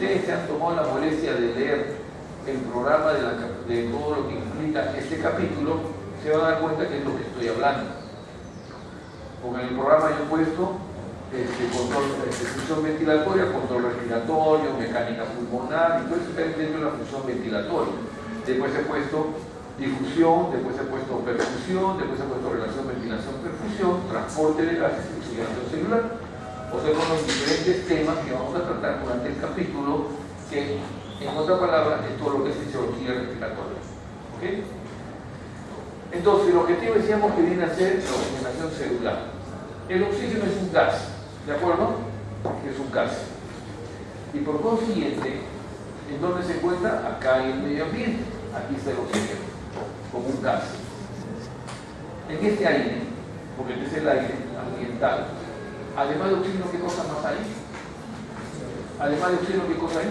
ustedes se han tomado la molestia de leer el programa de todo lo que implica este capítulo, se van a dar cuenta que es lo que estoy hablando. Porque en el programa yo he puesto función ventilatoria, control respiratorio, mecánica pulmonar, y todo eso está dentro de la función ventilatoria. Después he puesto difusión, después he puesto perfusión, después he puesto relación ventilación-perfusión, transporte de gases y oxigenación celular. O sea, con los diferentes temas que vamos a tratar durante el capítulo, que en otras palabras es todo lo que es fisiología respiratoria. ¿Okay? Entonces, el objetivo decíamos que viene a ser la oxigenación celular. El oxígeno es un gas, ¿de acuerdo? Es un gas. Y por consiguiente, ¿en dónde se encuentra? Acá en el medio ambiente. Aquí está el oxígeno, como un gas. En este aire, porque este es el aire ambiental, además de oxígeno, ¿qué cosa más hay? Además de oxígeno, ¿qué cosa hay?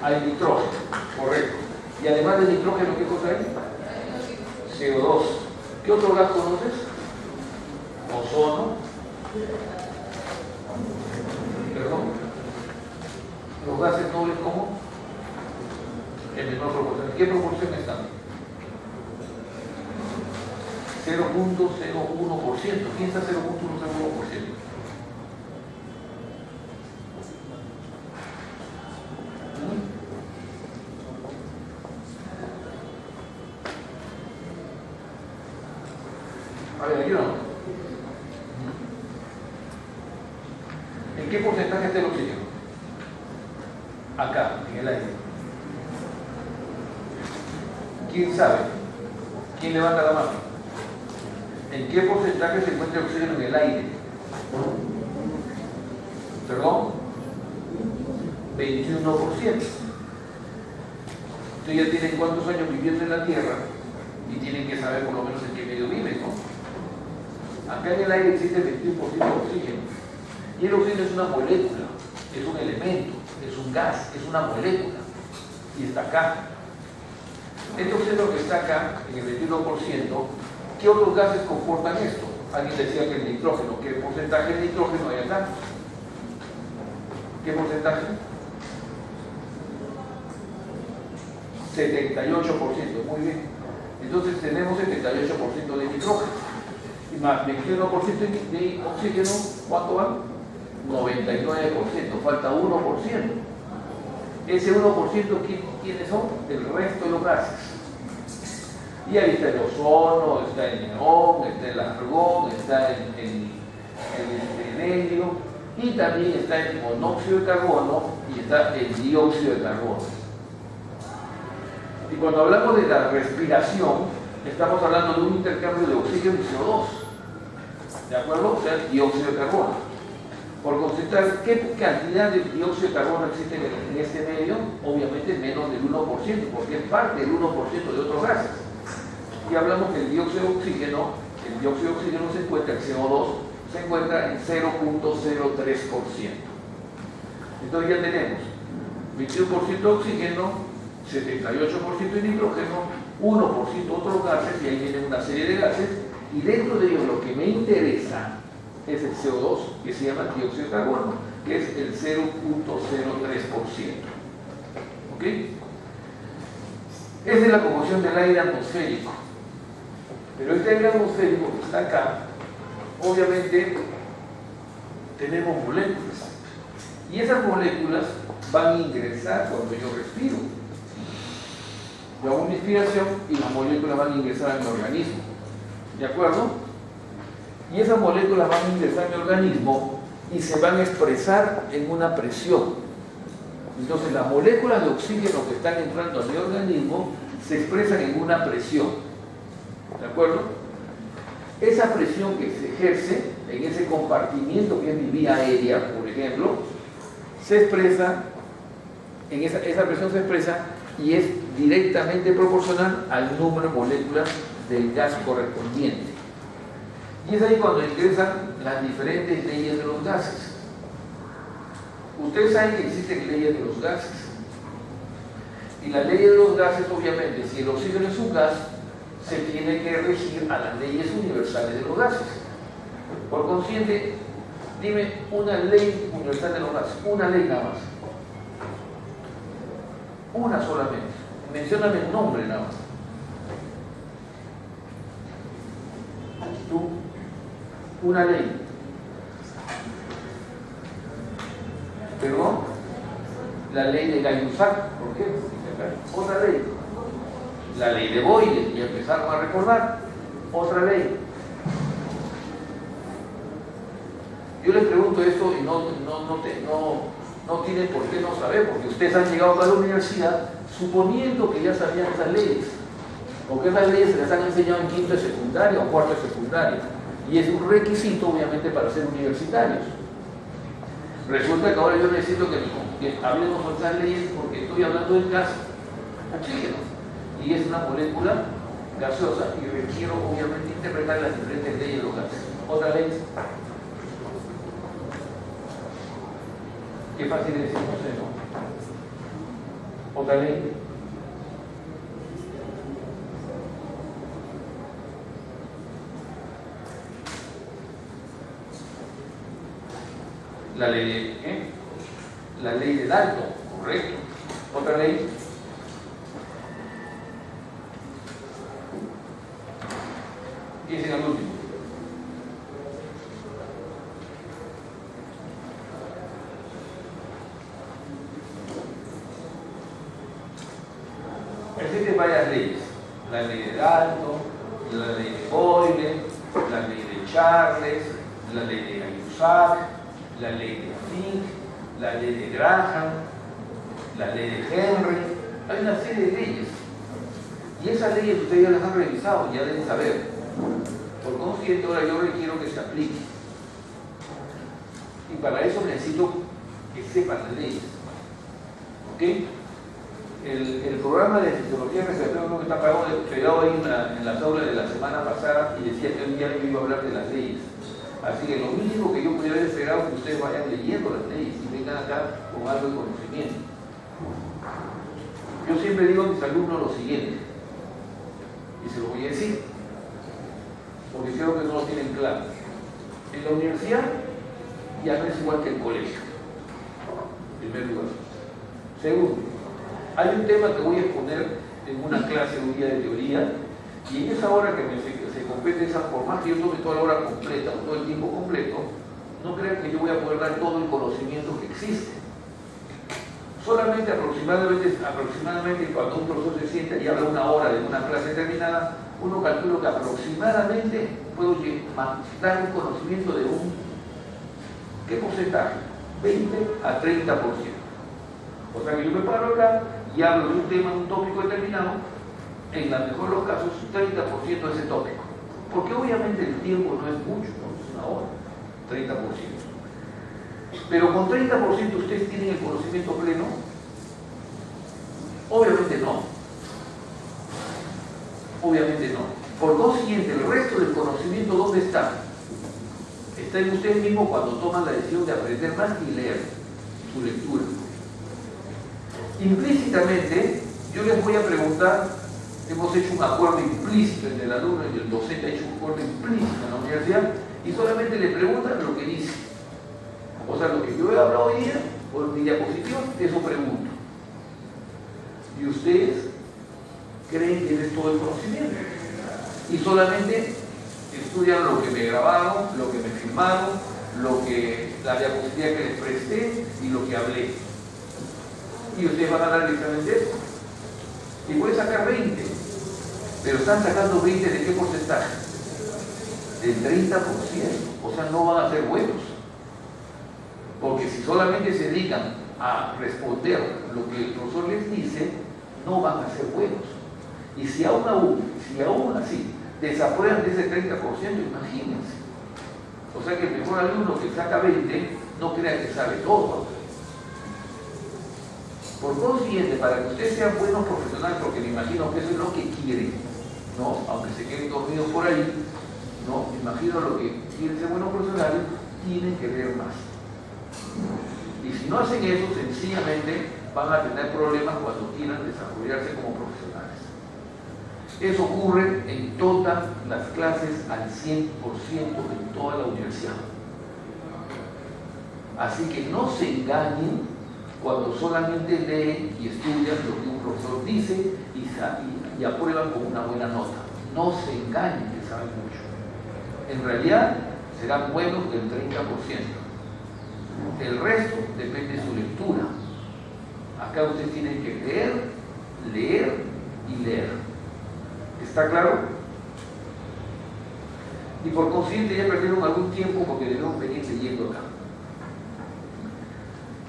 Hay nitrógeno, correcto. Y además de nitrógeno, ¿qué cosa hay? CO2. ¿Qué otro gas conoces? Ozono. Perdón. Los gases nobles, ¿cómo? En menor proporción. ¿En qué proporción están? 0.01%. ¿Quién está 0.01%? A ver, ayúdame. ¿En qué porcentaje está el oxígeno? Acá, en el aire. ¿Quién sabe? ¿Quién levanta la mano? ¿En qué porcentaje se encuentra el oxígeno en el aire? ¿Perdón? 21%. Ustedes ya tienen cuántos años viviendo en la Tierra y tienen que saber por lo menos en qué medio viven, ¿no? Acá en el aire existe 21% de oxígeno. Y el oxígeno es una molécula, es un elemento, es un gas, es una molécula. Y está acá. Este oxígeno que está acá, en el 21%, ¿qué otros gases comportan esto? Alguien decía que el nitrógeno. ¿Qué porcentaje de nitrógeno hay acá? ¿Qué porcentaje? 78%, muy bien. Entonces tenemos 78% de nitrógeno. Y más 21% de oxígeno, ¿cuánto va? 99%, falta 1%. Ese 1%, ¿quiénes son? El resto de los gases. Y ahí está el ozono, está el neón, está el argón, está el helio, y también está el monóxido de carbono y está el dióxido de carbono. Y cuando hablamos de la respiración, estamos hablando de un intercambio de oxígeno y CO2. ¿De acuerdo? O sea, dióxido de carbono. Por considerar qué cantidad de dióxido de carbono existe en este medio, obviamente menos del 1%, porque es parte del 1% de otros gases. Y hablamos que el dióxido de oxígeno se encuentra, el CO2, se encuentra en 0.03%. Entonces ya tenemos 21% de oxígeno, 78% de nitrógeno, 1% otros gases, y ahí viene una serie de gases, y dentro de ellos lo que me interesa es el CO2, que se llama dióxido de carbono, que es el 0.03%. ¿Ok? Esa es la composición del aire atmosférico. Pero este aire atmosférico que está acá, obviamente tenemos moléculas. Y esas moléculas van a ingresar cuando yo respiro. Yo hago una inspiración y las moléculas van a ingresar a mi organismo. ¿De acuerdo? Y esas moléculas van a ingresar a mi organismo y se van a expresar en una presión. Entonces las moléculas de oxígeno que están entrando a mi organismo se expresan en una presión. ¿De acuerdo? Esa presión que se ejerce en ese compartimiento que es mi vía aérea, por ejemplo, se expresa, esa presión se expresa y es directamente proporcional al número de moléculas del gas correspondiente. Y es ahí cuando ingresan las diferentes leyes de los gases. Ustedes saben que existen leyes de los gases. Y la ley de los gases, obviamente, si el oxígeno es un gas, se tiene que regir a las leyes universales de los gases. Por consiguiente, dime una ley Universal de los Gases, una ley nada más. Una solamente. Mencióname el nombre nada más. Tú, una ley. Perdón, la ley de Gay-Lussac, ¿por qué? Otra ley. La ley de Boyle, y empezaron a recordar. Otra ley. Yo les pregunto esto y no tienen por qué no saber, porque ustedes han llegado a la universidad suponiendo que ya sabían esas leyes, porque esas leyes se las han enseñado en quinto de secundaria o cuarto de secundaria, y es un requisito obviamente para ser universitarios. Resulta que ahora yo necesito que hablemos de esas leyes porque estoy hablando del gas oxígeno, y es una molécula gaseosa y requiero obviamente interpretar las diferentes leyes de los gases. Otra ley. Qué fácil es decir, no sé, ¿no? Otra ley. La ley de, la ley de Dalton, correcto. Otra ley. ¿Quién es el último? Existen varias leyes. La ley de Dalton, la ley de Boyle, la ley de Charles, la ley de Gay-Lussac, la ley de Fick, la ley de Graham, la ley de Henry. Hay una serie de leyes. Y esas leyes ustedes ya las han revisado, ya deben saber. Por consiguiente, ahora yo requiero que se aplique. Y para eso necesito que sepan las leyes. ¿Ok? El programa de Fisiología Respiratoria que está pegado ahí en las aulas de la semana pasada y decía que hoy día yo iba a hablar de las leyes. Así que lo mínimo que yo podría haber esperado es que ustedes vayan leyendo las leyes y vengan acá con algo de conocimiento. Yo siempre digo a mis alumnos lo siguiente, y se lo voy a decir, porque creo que no lo tienen claro. En la universidad ya no es igual que el colegio, en primer lugar. Segundo, hay un tema que voy a exponer en una clase un día de teoría, y en esa hora que se complete esa, por más que yo tome toda la hora completa o todo el tiempo completo, no crean que yo voy a poder dar todo el conocimiento que existe. Solamente aproximadamente cuando un profesor se sienta y habla una hora de una clase terminada, uno calcula que aproximadamente puedo dar un conocimiento de ¿qué porcentaje? 20 a 30%. O sea que yo me paro acá y hablo de un tema, un tópico determinado, en la mejor de los casos, 30% de ese tópico. Porque obviamente el tiempo no es mucho, ¿no? Es una hora, 30%. Pero con 30% ustedes tienen el conocimiento pleno. Obviamente no. Obviamente no. Por consiguiente, el resto del conocimiento, ¿dónde está? Está en ustedes mismos cuando toman la decisión de aprender más y leer su lectura. Implícitamente, yo les voy a preguntar, hemos hecho un acuerdo implícito entre el alumno y el docente, ha hecho un acuerdo implícito en la universidad, y solamente le preguntan lo que dice. O sea, lo que yo he hablado hoy día, por mi diapositiva, eso pregunto. Y ustedes creen que es todo el conocimiento. Y solamente estudian lo que me grabaron, lo que me filmaron, la diapositiva que les presté y lo que hablé. Y ustedes van a dar el examen de eso. Y pueden sacar 20. Pero están sacando 20 ¿de qué porcentaje? Del 30%. O sea, no van a ser buenos. Porque si solamente se dedican a responder lo que el profesor les dice, no van a ser buenos. Y si aún así desaprueban de ese 30%, imagínense. O sea que el mejor alumno que saca 20 no crea que sabe todo. Por consiguiente, para que ustedes sean buenos profesionales, porque me imagino que eso es lo que quieren, ¿no? Aunque se queden dormidos por ahí, ¿no? Me imagino lo que quieren ser buenos profesionales, tienen que leer más. Y si no hacen eso, sencillamente van a tener problemas cuando quieran desarrollarse como profesionales. Eso ocurre en todas las clases al 100% en toda la universidad. Así que no se engañen cuando solamente leen y estudian lo que un profesor dice y aprueban con una buena nota. No se engañen que saben mucho. En realidad serán buenos del 30%. El resto depende de su lectura. Acá ustedes tienen que leer, leer y leer. ¿Está claro? Y por consiguiente ya perdieron algún tiempo porque debemos venir leyendo acá.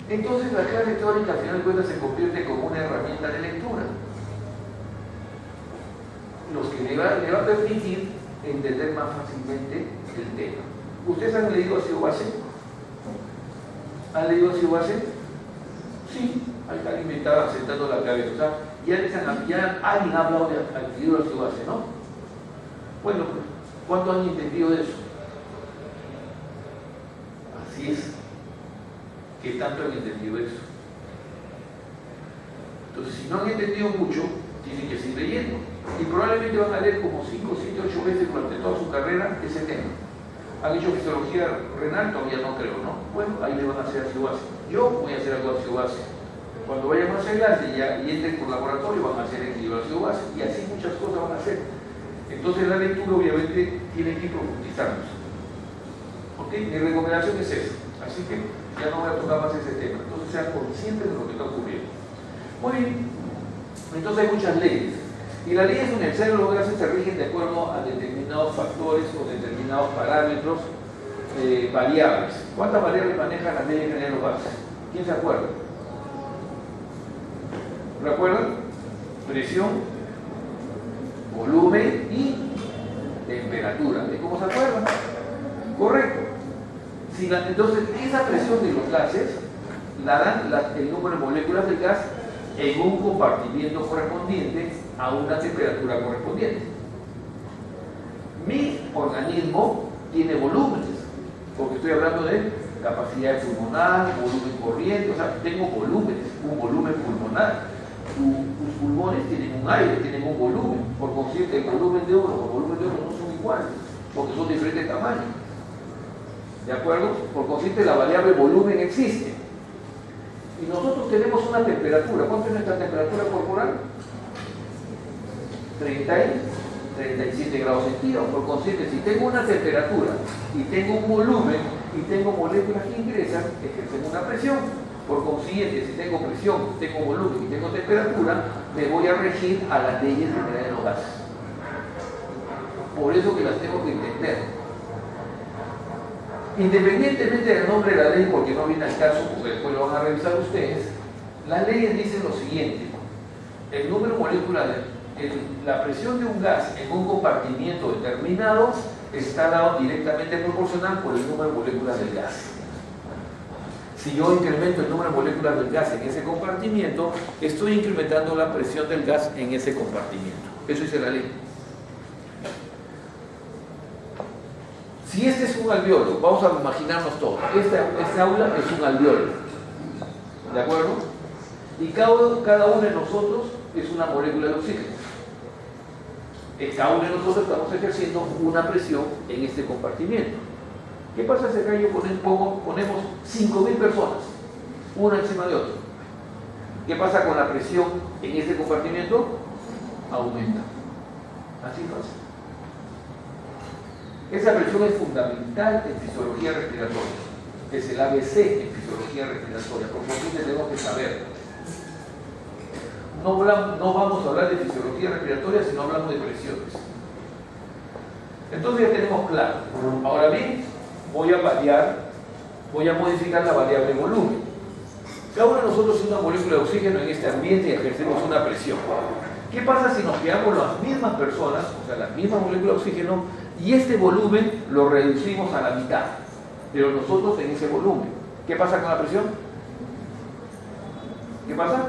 Entonces la clase teórica al final de cuentas se convierte como una herramienta de lectura, los que le va a permitir entender más fácilmente el tema. ¿Ustedes han leído a Siobase? ¿Han leído a Siobase? Sí, ahí está alimentada sentando la cabeza. O sea, ya alguien ha hablado del libro de Siobase, ¿no? Bueno, ¿cuánto han entendido de eso? Así es. ¿Qué tanto han entendido eso? Entonces, si no han entendido mucho, tienen que seguir leyendo. Y probablemente van a leer como 5, 7, 8 veces durante toda su carrera ese tema. ¿Han hecho fisiología renal? Todavía no creo, ¿no? Bueno, ahí le van a hacer ácido-base. Yo voy a hacer algo ácido-base. Cuando vayan a hacer clase y entren por laboratorio, van a hacer equilibrio ácido-base. Y así muchas cosas van a hacer. Entonces la lectura obviamente tiene que profundizarnos. ¿Ok? Mi recomendación es esa. Así que ya no voy a tocar más ese tema. Entonces sean conscientes de lo que está ocurriendo. Muy bien. Entonces hay muchas leyes. Y las leyes universales de los gases se rigen de acuerdo a determinados factores o determinados parámetros variables. ¿Cuántas variables manejan las leyes generales de los gases? ¿Quién se acuerda? ¿Recuerdan? Presión, volumen y temperatura. ¿De cómo se acuerdan? Correcto. Entonces, esa presión de los gases la dan el número de moléculas del gas en un compartimiento correspondiente a una temperatura correspondiente. Mi organismo tiene volúmenes, porque estoy hablando de capacidad pulmonar, volumen corriente, o sea, tengo volúmenes, un volumen pulmonar. Tus pulmones tienen un aire, tienen un volumen, por consiguiente el volumen de uno y el volumen de otro no son iguales, porque son diferentes tamaños. ¿De acuerdo? Por consiguiente la variable volumen existe. Y nosotros tenemos una temperatura. ¿Cuánto es nuestra temperatura corporal? 37 grados centígrados. Por consiguiente, si tengo una temperatura y tengo un volumen y tengo moléculas que ingresan, ejercen una presión. Por consiguiente, si tengo presión, tengo volumen y tengo temperatura, me voy a regir a las leyes generales de los gases. Por eso que las tengo que entender. Independientemente del nombre de la ley, porque no viene al caso, porque después lo van a revisar ustedes, las leyes dicen lo siguiente: el número molecular, la presión de un gas en un compartimiento determinado está dado directamente proporcional por el número de moléculas del gas. Si yo incremento el número de moléculas del gas en ese compartimiento, estoy incrementando la presión del gas en ese compartimiento. Eso dice la ley. Si este es un alveolo, vamos a imaginarnos todo. Esta aula es un alveolo. ¿De acuerdo? Y cada uno de nosotros es una molécula de oxígeno. Cada uno de nosotros estamos ejerciendo una presión en este compartimiento. ¿Qué pasa si acá ponemos 5.000 personas, una encima de otra? ¿Qué pasa con la presión en este compartimiento? Aumenta. Así pasa. Esa presión es fundamental en fisiología respiratoria. Es el ABC en fisiología respiratoria. Por favor, tenemos que saber. No vamos a hablar de fisiología respiratoria si no hablamos de presiones. Entonces ya tenemos claro. Ahora bien, voy a modificar la variable volumen. Cada uno de nosotros es una molécula de oxígeno en este ambiente y ejercemos una presión. ¿Qué pasa si nos quedamos las mismas personas, o sea, las mismas moléculas de oxígeno, y este volumen lo reducimos a la mitad, pero nosotros en ese volumen? ¿Qué pasa con la presión? ¿Qué pasa?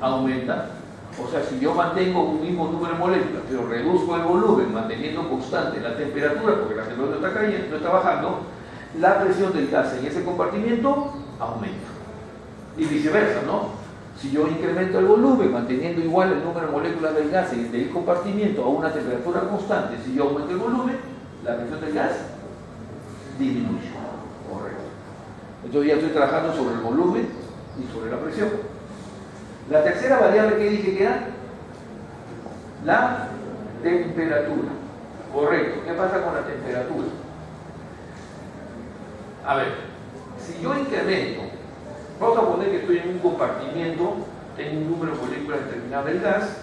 Aumenta. O sea, si yo mantengo un mismo número de moléculas, pero reduzco el volumen, manteniendo constante la temperatura, porque la temperatura está cayendo, no está bajando, la presión del gas en ese compartimiento aumenta. Y viceversa, ¿no? Si yo incremento el volumen, manteniendo igual el número de moléculas del gas del compartimiento a una temperatura constante, si yo aumento el volumen, la presión del gas disminuye. Correcto. Entonces ya estoy trabajando sobre el volumen y sobre la presión. La tercera variable que dije que era la temperatura. Correcto. ¿Qué pasa con la temperatura? A ver, si yo incremento, vamos a poner que estoy en un compartimiento, tengo un número de moléculas determinado del gas,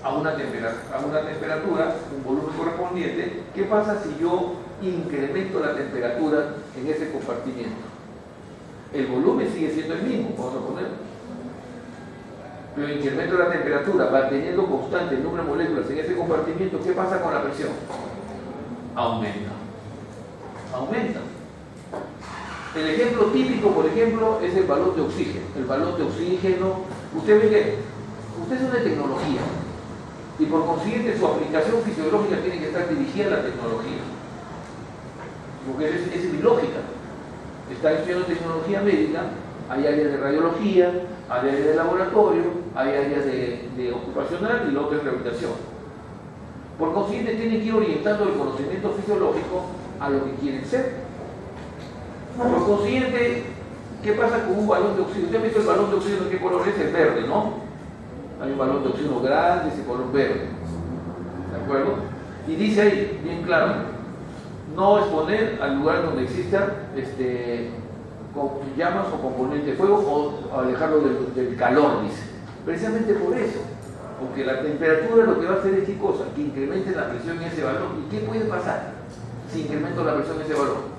a una temperatura, un volumen correspondiente. ¿Qué pasa si yo incremento la temperatura en ese compartimiento? El volumen sigue siendo el mismo, vamos a poner, pero incremento la temperatura, manteniendo constante el número de moléculas en ese compartimiento. ¿Qué pasa con la presión? Aumenta. El ejemplo típico, por ejemplo, es el balón de oxígeno. El balón de oxígeno, usted ve que usted es una tecnología y por consiguiente su aplicación fisiológica tiene que estar dirigida a la tecnología, porque es mi lógica. Está estudiando tecnología médica, hay áreas de radiología, hay áreas de laboratorio, hay áreas de ocupacional y la otra es rehabilitación. Por consiguiente tiene que ir orientando el conocimiento fisiológico a lo que quieren ser. Por consiguiente, ¿qué pasa con un balón de oxígeno? Usted ha visto el balón de oxígeno, ¿qué color es? El verde, ¿no? Hay un balón de oxígeno grande, ese color verde. ¿De acuerdo? Y dice ahí, bien claro, no exponer al lugar donde exista llamas o componentes de fuego, o alejarlo del calor, dice. Precisamente por eso. Porque la temperatura lo que va a hacer es qué cosa, que incremente la presión en ese balón. ¿Y qué puede pasar si incremento la presión en ese balón?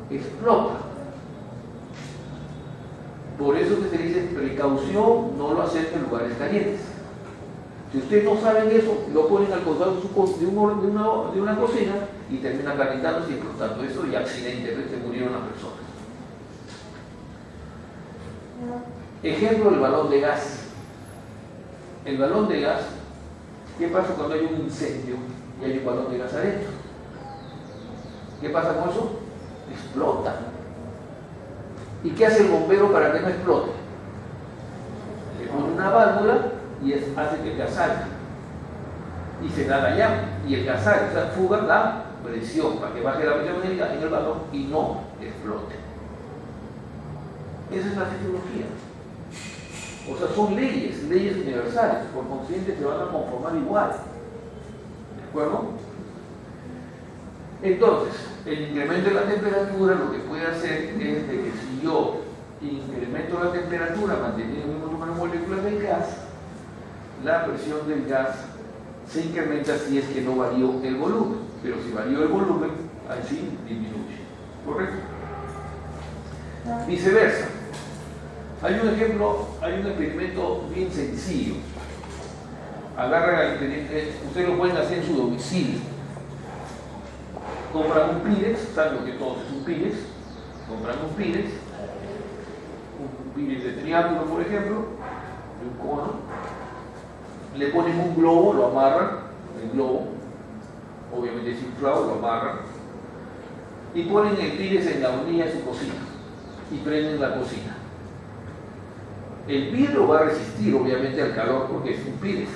Explota. Por eso que se dice precaución, no lo acerque en lugares calientes. Si ustedes no saben eso, lo ponen al costado de una cocina y terminan calentándose y explotando eso, y accidentalmente murieron las personas. Ejemplo, el balón de gas. El balón de gas, ¿qué pasa cuando hay un incendio y hay un balón de gas adentro? ¿Qué pasa con eso? Explota. ¿Y qué hace el bombero para que no explote? Le pone una válvula y hace que el gas salga. Y se da la llama. Y el gas salga, o sea, fuga la presión para que baje la presión en el balón y no explote. Esa es la fisiología. O sea, son leyes universales, por consiguiente se van a conformar igual. ¿De acuerdo? Entonces, el incremento de la temperatura lo que puede hacer es de que si yo incremento la temperatura manteniendo el mismo número de moléculas del gas, la presión del gas se incrementa si es que no varió el volumen. Pero si varió el volumen, ahí sí disminuye. ¿Correcto? Viceversa. Hay un ejemplo, hay un experimento bien sencillo. Agarran al expediente, ustedes lo pueden hacer en su domicilio. Compran un Pirex, saben lo que todo es un Pirex. Compran un Pirex de triángulo, por ejemplo, de un cono. Le ponen un globo, lo amarran, el globo, obviamente es inflado, lo amarran, y ponen el Pirex en la hornilla de su cocina y prenden la cocina. El vidrio va a resistir obviamente al calor porque es un Pirex.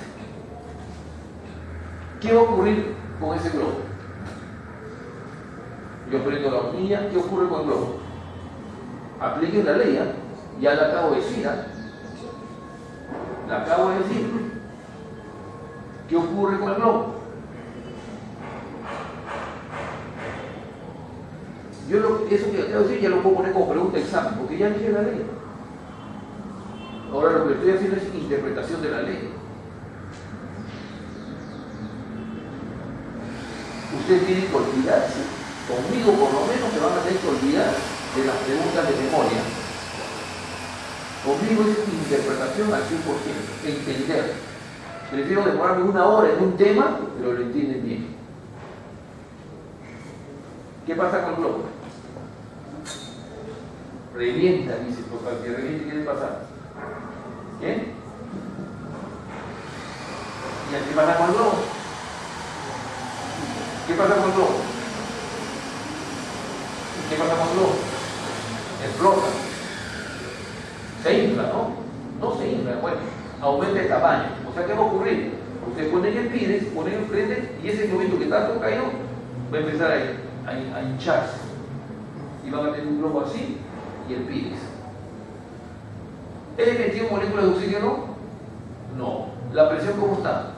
¿Qué va a ocurrir con ese globo? Yo prendo la hornilla, ¿qué ocurre con el globo? Apliquen la ley, ya la acabo de decir. La acabo de decir. ¿Qué ocurre con el globo? Eso que acabo de decir ya lo puedo poner como pregunta de examen, porque ya dije la ley. Ahora lo que estoy haciendo es interpretación de la ley. Ustedes tienen que olvidarse, conmigo por lo menos se van a tener que olvidar de las preguntas de memoria. Conmigo es interpretación al 100%, entender. Prefiero demorarme 1 hora en un tema, pero lo entienden bien. ¿Qué pasa con el globo? Revienta, dice, para que reviente, ¿qué le pasa? ¿Bien? ¿Y qué pasa con el globo? ¿Qué pasa con el globo? ¿Qué pasa con el globo? Explota. Se infla, ¿no? No se infla, bueno, aumenta el tamaño. O sea, ¿qué va a ocurrir? Ustedes ponen el Pirex, ponen el frente y ese globito que está todo caído va a empezar a hincharse. y van a tener un globo así y el pires. ¿He metido moléculas de oxígeno? No. ¿La presión cómo está?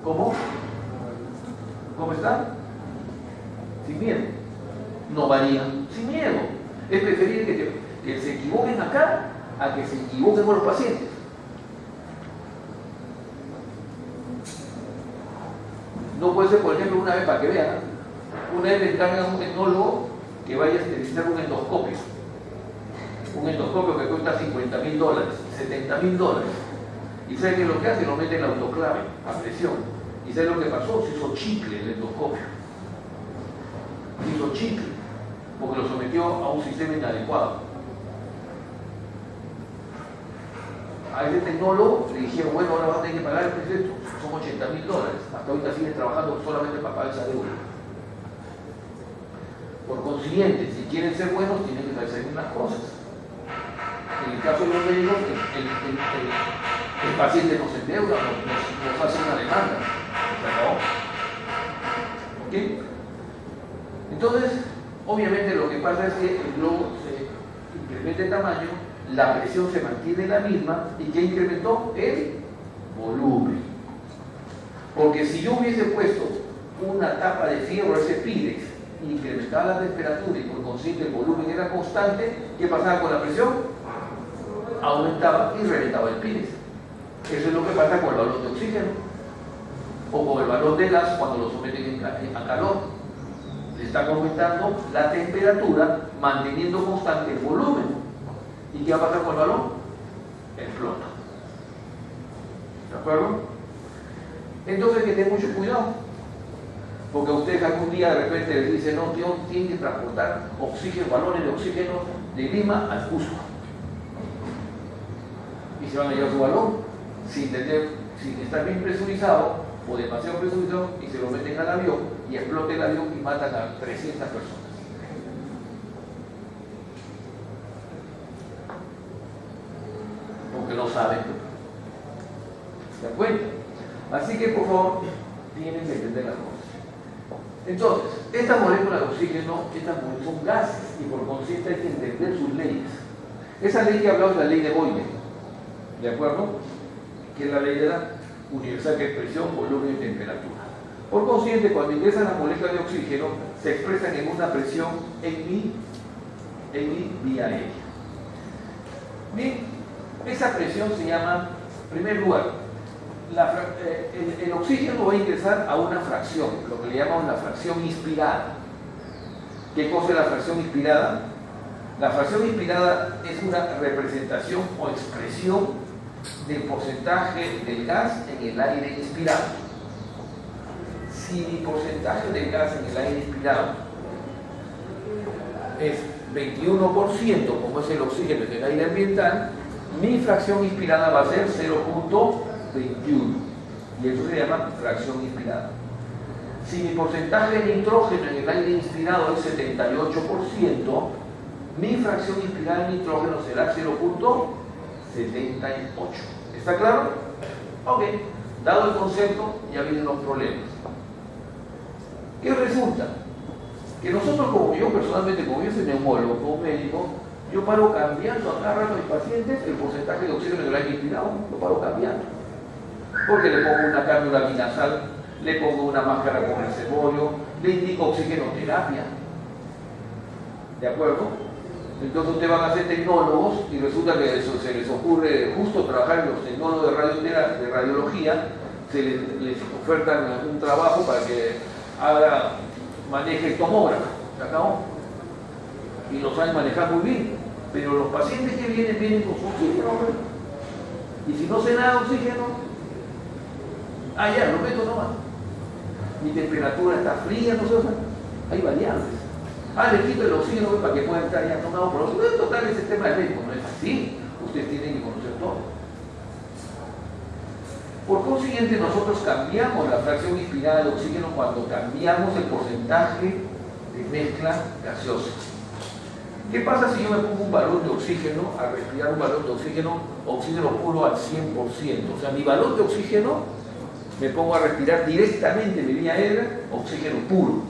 ¿Cómo? ¿Cómo está? Sin miedo. No varía sin miedo. Es preferible que se equivoquen acá a que se equivoquen con los pacientes. No puede ser, por ejemplo, una vez para que vean, una vez le encargan a un tecnólogo que vaya a esterilizar un endoscopio. Un endoscopio que cuesta $50.000, $70.000. ¿Y sabe qué es lo que hace? Lo mete en la autoclave a presión. ¿Y sabe lo que pasó? Se hizo chicle el endoscopio. Se hizo chicle porque lo sometió a un sistema inadecuado. A ese tecnólogo le dijeron, bueno, ahora vas a tener que pagar el precio, son $80.000. Hasta ahorita siguen trabajando solamente para pagar esa deuda. Por consiguiente, si quieren ser buenos, tienen que hacer unas cosas. En el caso de los médicos, el paciente nos endeuda, nos hace una demanda. ¿Se acabó? ¿Ok? Entonces, obviamente lo que pasa es que el globo se incrementa de tamaño, la presión se mantiene la misma, ¿y qué incrementó? El volumen. Porque si yo hubiese puesto una tapa de fierro a ese Pyrex, incrementaba la temperatura y por consiguiente el volumen era constante, ¿qué pasaba con la presión? Aumentaba y reventaba el Pyrex. Eso es lo que pasa con el balón de oxígeno o con el balón de gas cuando lo someten a calor. Le están aumentando la temperatura manteniendo constante el volumen. ¿Y qué va a pasar con el balón? Explota. ¿De acuerdo? Entonces hay que tener mucho cuidado, porque a ustedes algún día de repente les dicen, no, tío, tienen que transportar oxígeno, balones de oxígeno de Lima al Cusco. Y se van a llevar su balón sin estar bien presurizado o demasiado presurizado y se lo meten al avión y explota el avión y matan a 300 personas. Porque no saben. ¿Se dan cuenta? Así que por favor, tienen que entender las cosas. Entonces, estas moléculas de oxígeno, son gases y por consiguiente hay que entender sus leyes. Esa ley que he hablado es la ley de Boyle, ¿de acuerdo? Que es la ley de la universal que es presión, volumen y temperatura. Por consiguiente, cuando ingresan las moléculas de oxígeno, se expresan en una presión en mi vía aérea. Bien, esa presión se llama, en primer lugar, el oxígeno va a ingresar a una fracción, lo que le llamamos la fracción inspirada. ¿Qué cosa es la fracción inspirada? La fracción inspirada es una representación o expresión del porcentaje del gas en el aire inspirado. Si mi porcentaje del gas en el aire inspirado es 21%, como es el oxígeno en el aire ambiental, mi fracción inspirada va a ser 0.21 y eso se llama fracción inspirada. Si mi porcentaje de nitrógeno en el aire inspirado es 78%, mi fracción inspirada de nitrógeno será 0.78. ¿Está claro? Ok, dado el concepto ya vienen los problemas. ¿Qué resulta? Que nosotros, como yo personalmente, como yo soy neumólogo, como médico, yo paro cambiando a cada rato a mis pacientes el porcentaje de oxígeno en el aire inspirado, lo paro cambiando. Porque le pongo una cánula binasal, le pongo una máscara con el cebollo, le indico oxigenoterapia. ¿De acuerdo? Entonces ustedes van a ser tecnólogos y resulta que eso se les ocurre justo trabajar en los tecnólogos de radiología, les ofertan un trabajo para que maneje el tomógrafo. ¿Se acabó? Y lo saben manejar muy bien. Pero los pacientes que vienen con su oxígeno, y si no se da oxígeno, ya, lo meto nomás. Mi temperatura está fría, no sé, hay variables. Le quito el oxígeno para que pueda estar ya tomado por oxígeno. Total, ese tema es médico, no es así. Ustedes tienen que conocer todo. Por consiguiente, nosotros cambiamos la fracción inspirada de oxígeno cuando cambiamos el porcentaje de mezcla gaseosa. ¿Qué pasa si yo me pongo un balón de oxígeno a respirar un balón de oxígeno puro al 100%? O sea, mi balón de oxígeno me pongo a respirar directamente en mi vía aérea oxígeno puro.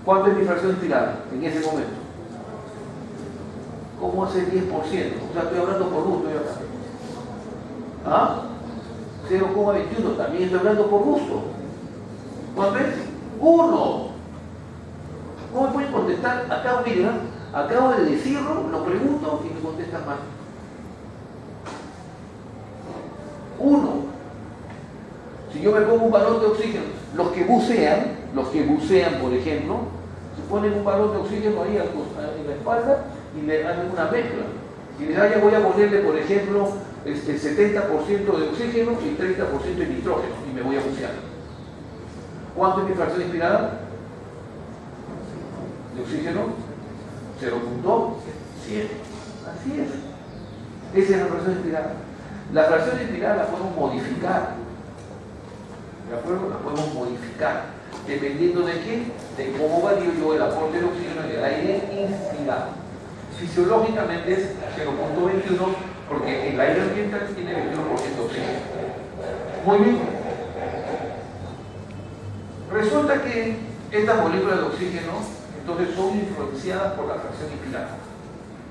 ¿Cuánto es mi fracción inspirada en ese momento? ¿Cómo hace 10%? O sea, estoy hablando por gusto. ¿Ah? 0,21, también estoy hablando por gusto. ¿Cuánto es? 1. ¿Cómo me pueden contestar? Acabo de decirlo, lo pregunto y me contestan mal. 1. Si yo me pongo un balón de oxígeno, los que bucean, por ejemplo, se ponen un balón de oxígeno ahí en la espalda y le hacen una mezcla. Y les voy a ponerle, por ejemplo, 70% de oxígeno y 30% de nitrógeno y me voy a bucear. ¿Cuánto es mi fracción inspirada? De oxígeno 0.7. Así es. Esa es la fracción inspirada. La fracción inspirada la podemos modificar. ¿De acuerdo? La podemos modificar. ¿Dependiendo de qué? De cómo varío yo el aporte de oxígeno en el aire inspirado. Fisiológicamente es 0.21 porque el aire ambiental tiene 21% de oxígeno. Muy bien. Resulta que estas moléculas de oxígeno entonces son influenciadas por la fracción inspirada.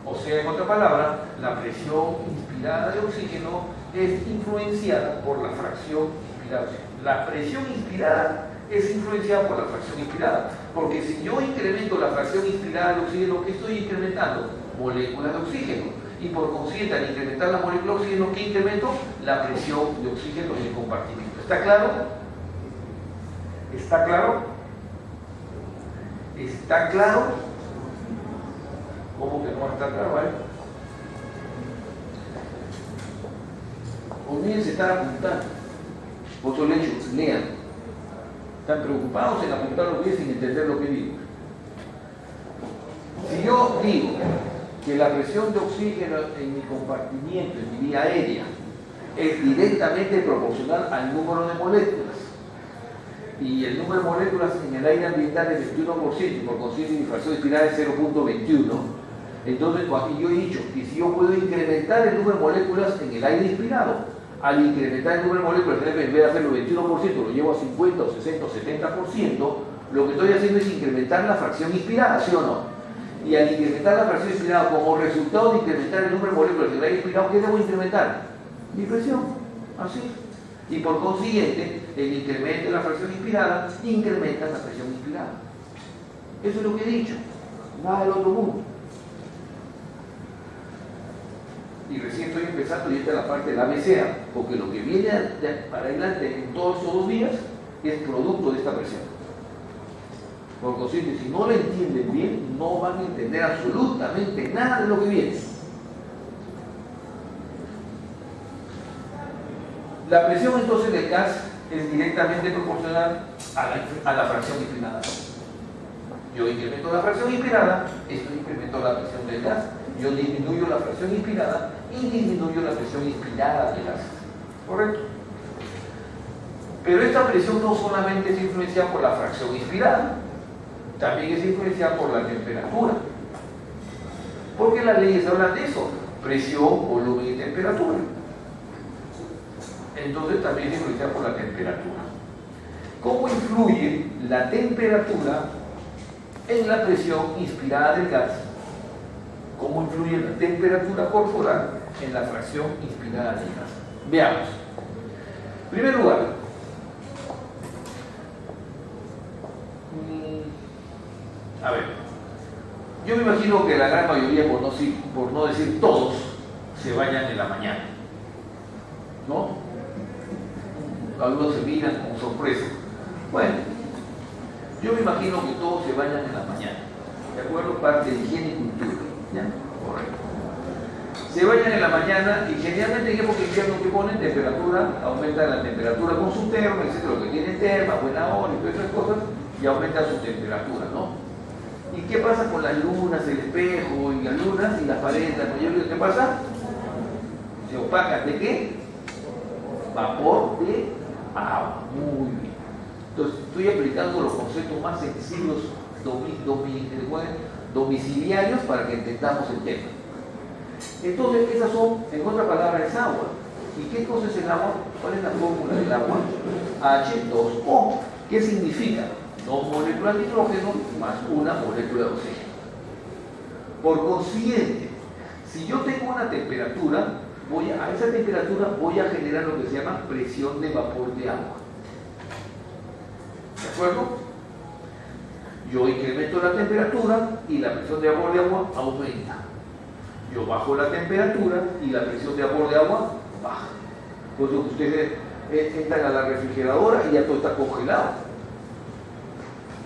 O sea, en otra palabra, la presión inspirada de oxígeno es influenciada por la fracción inspirada. La presión inspirada es influenciada por la fracción inspirada. Porque si yo incremento la fracción inspirada de oxígeno, ¿qué estoy incrementando? Moléculas de oxígeno. Y por consiguiente, al incrementar la molécula de oxígeno, ¿qué incremento? La presión de oxígeno en el compartimiento. ¿Está claro? ¿Está claro? ¿Está claro? ¿Cómo que no está claro? Olvídense estar apuntando. Por eso lean. Están preocupados en apuntar lo que es sin entender lo que digo. Si yo digo que la presión de oxígeno en mi compartimiento, en mi vía aérea, es directamente proporcional al número de moléculas, y el número de moléculas en el aire ambiental es 21%, y por consiguiente mi fracción inspirada es 0.21, entonces aquí yo he dicho que si yo puedo incrementar el número de moléculas en el aire inspirado, al incrementar el número de moléculas, en vez de hacerlo 21%, lo llevo a 50, o 60, o 70%, lo que estoy haciendo es incrementar la fracción inspirada, ¿sí o no? Y al incrementar la fracción inspirada, como resultado de incrementar el número de moléculas en el aire inspirado, ¿qué debo incrementar? Mi presión, así. Y por consiguiente, el incremento de la fracción inspirada incrementa la presión inspirada. Eso es lo que he dicho, nada del otro mundo. Y recién estoy empezando y esta es la parte de la BCA, porque lo que viene para adelante en todos esos 2 días es producto de esta presión. Por consiguiente, si no lo entienden bien, no van a entender absolutamente nada de lo que viene. La presión entonces del gas es directamente proporcional a la fracción inspirada. Yo incremento la fracción inspirada, esto incremento la presión del gas. Yo disminuyo la fracción inspirada y disminuyo la presión inspirada del gas. ¿Correcto? Pero esta presión no solamente es influenciada por la fracción inspirada, también es influenciada por la temperatura. Porque las leyes hablan de eso: presión, volumen y temperatura. Entonces también es influenciada por la temperatura. ¿Cómo influye la temperatura en la presión inspirada del gas? ¿Cómo influye la temperatura corporal en la fracción inspirada del gas? Veamos. En primer lugar, a ver, yo me imagino que la gran mayoría, por no decir todos, se bañan en la mañana, ¿no? Algunos se miran con sorpresa. Bueno, yo me imagino que todos se bañan en la mañana, ¿de acuerdo? Parte de higiene y cultura, ¿ya? Correcto. Se bañan en la mañana y generalmente en época de invierno que ponen temperatura, aumenta la temperatura con su termo, etc. Lo que tiene terma, buena hora y todas esas cosas, y aumenta su temperatura, ¿no? ¿Y qué pasa con las lunas, el espejo y las lunas y las paredes? ¿Qué pasa? Se opacan. ¿De qué? Vapor de agua. Muy bien. Entonces estoy aplicando los conceptos más sencillos domiciliarios para que entendamos el tema. Entonces esas son, en otra palabra, es agua. ¿Y qué cosa es el agua? ¿Cuál es la fórmula del agua? H2O. ¿Qué significa? 2 moléculas de hidrógeno más una molécula de oxígeno. Por consiguiente, si yo tengo una temperatura, a esa temperatura voy a generar lo que se llama presión de vapor de agua. ¿De acuerdo? Yo incremento la temperatura y la presión de vapor de agua aumenta. Yo bajo la temperatura y la presión de vapor de agua baja. Por eso ustedes entran a la refrigeradora y ya todo está congelado.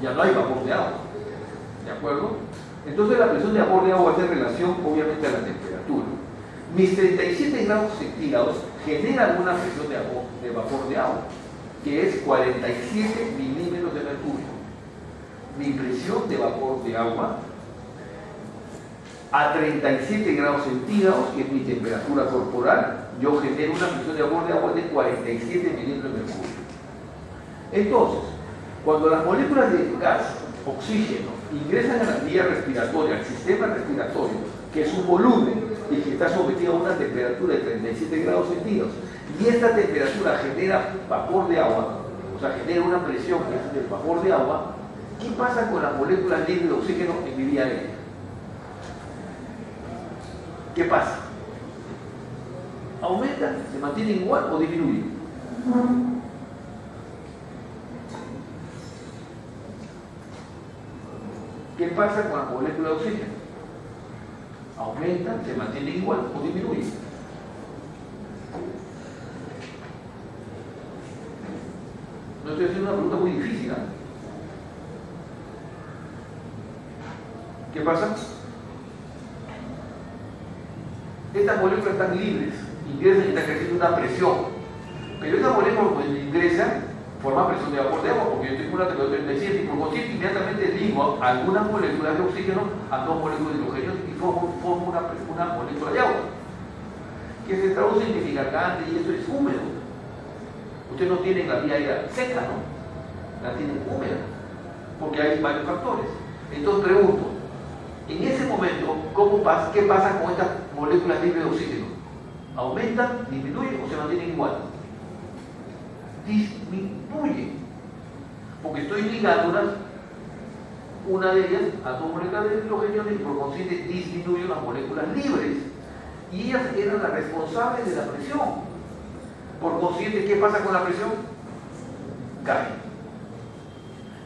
Ya no hay vapor de agua. ¿De acuerdo? Entonces la presión de vapor de agua hace relación obviamente a la temperatura. Mis 37 grados centígrados generan una presión de vapor de agua, que es 47 milímetros de mercurio. Mi presión de vapor de agua a 37 grados centígrados, que es mi temperatura corporal, yo genero una presión de vapor de agua de 47 milímetros de mercurio. Entonces, cuando las moléculas de gas, oxígeno, ingresan a la vía respiratoria, al sistema respiratorio, que es un volumen y que está sometido a una temperatura de 37 grados centígrados, y esta temperatura genera vapor de agua, o sea, genera una presión que es del vapor de agua, ¿qué pasa con las moléculas libres de oxígeno en mi vía aérea? ¿Qué pasa? ¿Aumentan? ¿Se mantienen igual o disminuyen? ¿Qué pasa con las moléculas de oxígeno? ¿Aumentan? ¿Se mantienen igual o disminuyen? No estoy haciendo una pregunta muy difícil, ¿eh? ¿Qué pasa? Estas moléculas están libres, ingresan y están creciendo una presión, pero estas moléculas cuando ingresan forman presión de vapor de agua, porque yo tengo una temperatura de 37 y por consiguiente inmediatamente ligo algunas moléculas de oxígeno a 2 moléculas de hidrógeno y formo una molécula de agua, que se traduce en significante y esto es húmedo. Ustedes no tienen la vía aérea seca, ¿no? La tienen húmeda, porque hay varios factores. Entonces pregunto, en ese momento, ¿qué pasa con estas moléculas libres de oxígeno? ¿Aumentan, disminuyen o se mantienen igual? Disminuyen, porque estoy ligándolas, una de ellas a 2 moléculas de hidrógeno y por consiguiente disminuyen las moléculas libres y ellas eran las responsables de la presión. Por consiguiente, ¿qué pasa con la presión? Cae.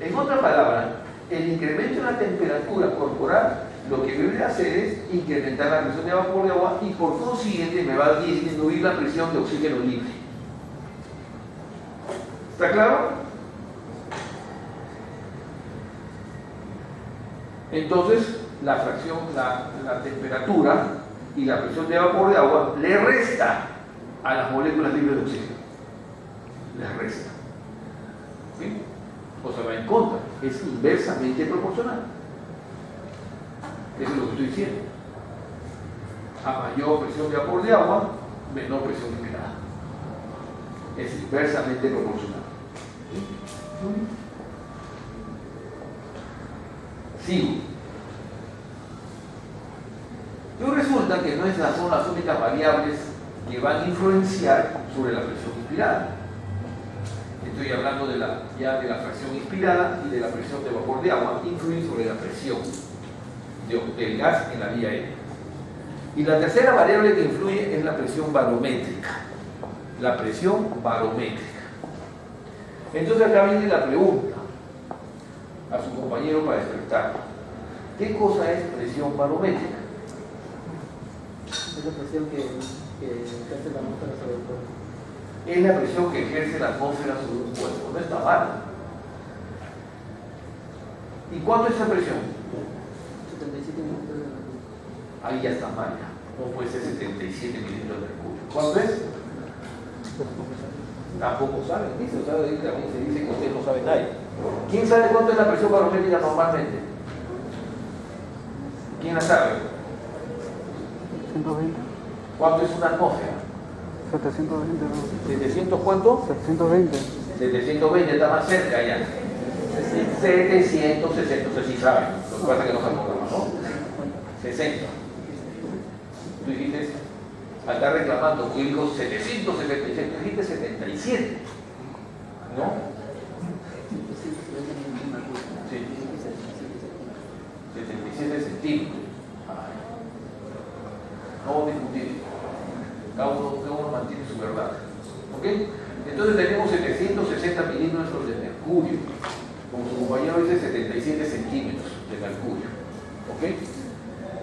En otras palabras, el incremento de la temperatura corporal lo que debe hacer es incrementar la presión de vapor de agua y por consiguiente me va a disminuir la presión de oxígeno libre. ¿Está claro? Entonces, la fracción, la temperatura y la presión de vapor de agua le resta a las moléculas libres de oxígeno. Les resta. ¿Sí? O sea, va en contra. Es inversamente proporcional. Eso es lo que estoy diciendo. A mayor presión de vapor de agua, menor presión liberada. Es inversamente proporcional. Sigo. Y resulta que no son las únicas variables que van a influenciar sobre la presión inspirada. Estoy hablando ya de la fracción inspirada y de la presión de vapor de agua, influyen sobre la presión del gas en la vía aérea. Y la tercera variable que influye es la presión barométrica. La presión barométrica. Entonces acá viene la pregunta a su compañero para despertar. ¿Qué cosa es presión barométrica? Es la presión que ejerce la atmósfera sobre el cuerpo. Es la presión que ejerce la atmósfera sobre un cuerpo. No está mal. ¿Y cuánto es esa presión? 77 milímetros de mercurio. Ahí ya está mal ya. No puede ser 77 milímetros de mercurio. ¿Cuánto es? Tampoco saben. Dice, o sea, también se dice que ustedes no saben nada. ¿Quién sabe cuánto es la presión barométrica normalmente? ¿Quién la sabe? 120. ¿Cuánto es una atmósfera? 720. ¿700 cuánto? 720. 720, está más cerca ya. 760, no sé si saben. Lo que pasa es que no se acuerdan, ¿no? 60. Tú dijiste, al estar reclamando, tú dijo 777, tú dijiste 77. ¿No? no vamos a discutir. Cada uno mantiene su verdad. ¿Ok? Entonces tenemos 760 milímetros de mercurio. Como su compañero dice, 77 centímetros de mercurio. ¿Ok?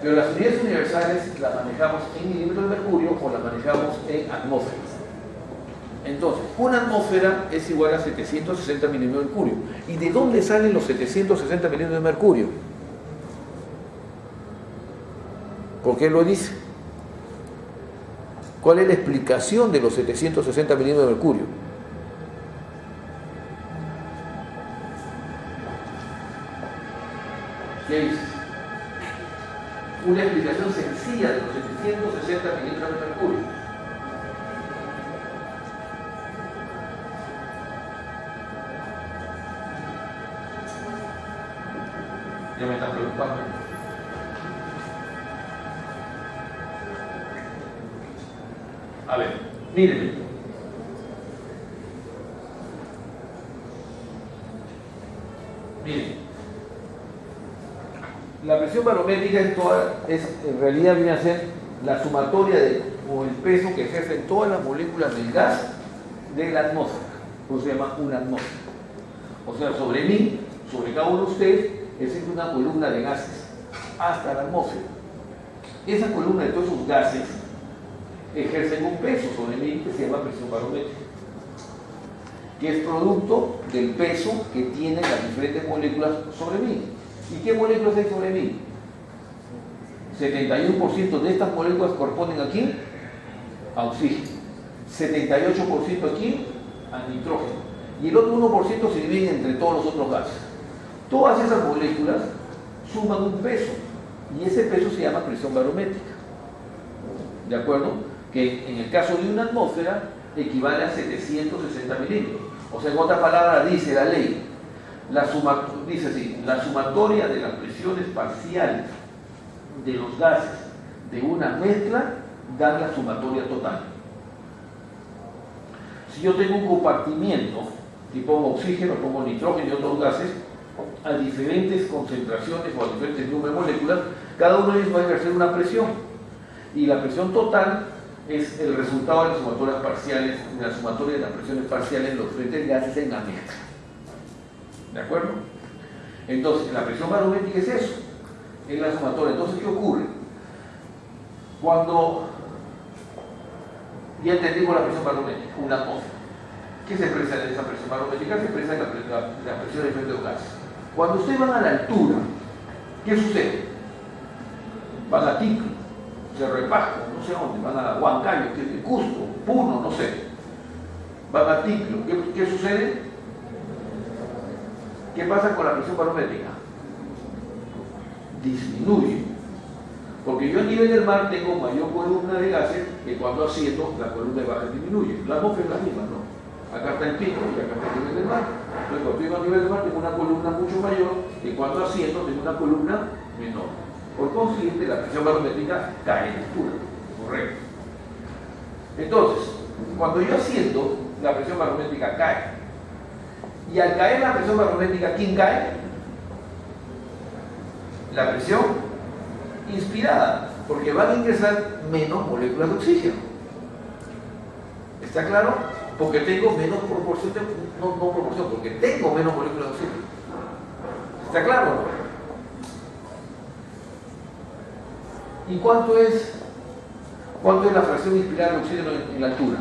Pero las unidades universales las manejamos en milímetros de mercurio o las manejamos en atmósferas. Entonces, una atmósfera es igual a 760 milímetros de mercurio. ¿Y de dónde salen los 760 milímetros de mercurio? ¿Por qué lo dice? ¿Cuál es la explicación de los 760 milímetros de mercurio? ¿Qué dice? Una explicación sencilla de los 760 milímetros de mercurio. Ya me están preocupando. A ver, mírenme. Miren. La presión barométrica en realidad viene a ser la sumatoria o el peso que ejercen todas las moléculas del gas de la atmósfera. Por eso se llama una atmósfera. O sea, sobre mí, sobre cada uno de ustedes, existe una columna de gases hasta la atmósfera. Esa columna de todos esos gases ejercen un peso sobre mí que se llama presión barométrica, que es producto del peso que tienen las diferentes moléculas sobre mí. ¿Y qué moléculas hay sobre mí? 71% de estas moléculas corresponden aquí a oxígeno, 78% aquí a nitrógeno, y el otro 1% se divide entre todos los otros gases. Todas esas moléculas suman un peso, y ese peso se llama presión barométrica. ¿De acuerdo? Que en el caso de una atmósfera equivale a 760 milímetros. O sea, en otras palabras, dice la ley, dice así, la sumatoria de las presiones parciales de los gases de una mezcla da la sumatoria total. Si yo tengo un compartimiento y pongo oxígeno, pongo nitrógeno y otros gases a diferentes concentraciones o a diferentes números de moléculas, cada uno de ellos va a ejercer una presión, y la presión total es el resultado de las sumatorias parciales, de la sumatoria de las presiones parciales de los diferentes gases en la mezcla. ¿De acuerdo? Entonces, la presión barométrica es eso, es la sumatoria. Entonces, ¿qué ocurre? Cuando ya entendimos la presión barométrica, una atmósfera, ¿qué se expresa en esa presión barométrica? Se expresa en la presión de diferentes gases. Cuando ustedes van a la altura, ¿qué sucede? Van a Ticlo, Cerro de Pasco, no sé dónde, van a Huancayo, Cusco, Puno, no sé. Van a Ticlo, ¿qué sucede? ¿Qué pasa con la presión barométrica? Disminuye. Porque yo a nivel del mar tengo mayor columna de gases que cuando asciendo la columna de gases disminuye. La atmósfera es la misma, ¿no? Acá está el pico y acá está el nivel del mar. Entonces, cuando estoy a nivel del mar tengo una columna mucho mayor que cuando asciendo tengo una columna menor. Por consiguiente, la presión barométrica cae en altura. Correcto. Entonces, cuando yo asciendo, la presión barométrica cae. Y al caer la presión barométrica, ¿quién cae? La presión inspirada, porque van a ingresar menos moléculas de oxígeno. ¿Está claro? Porque tengo menos proporción no proporción, porque tengo menos moléculas de oxígeno. ¿Está claro o no? ¿Y cuánto es la fracción inspirada de oxígeno en la altura?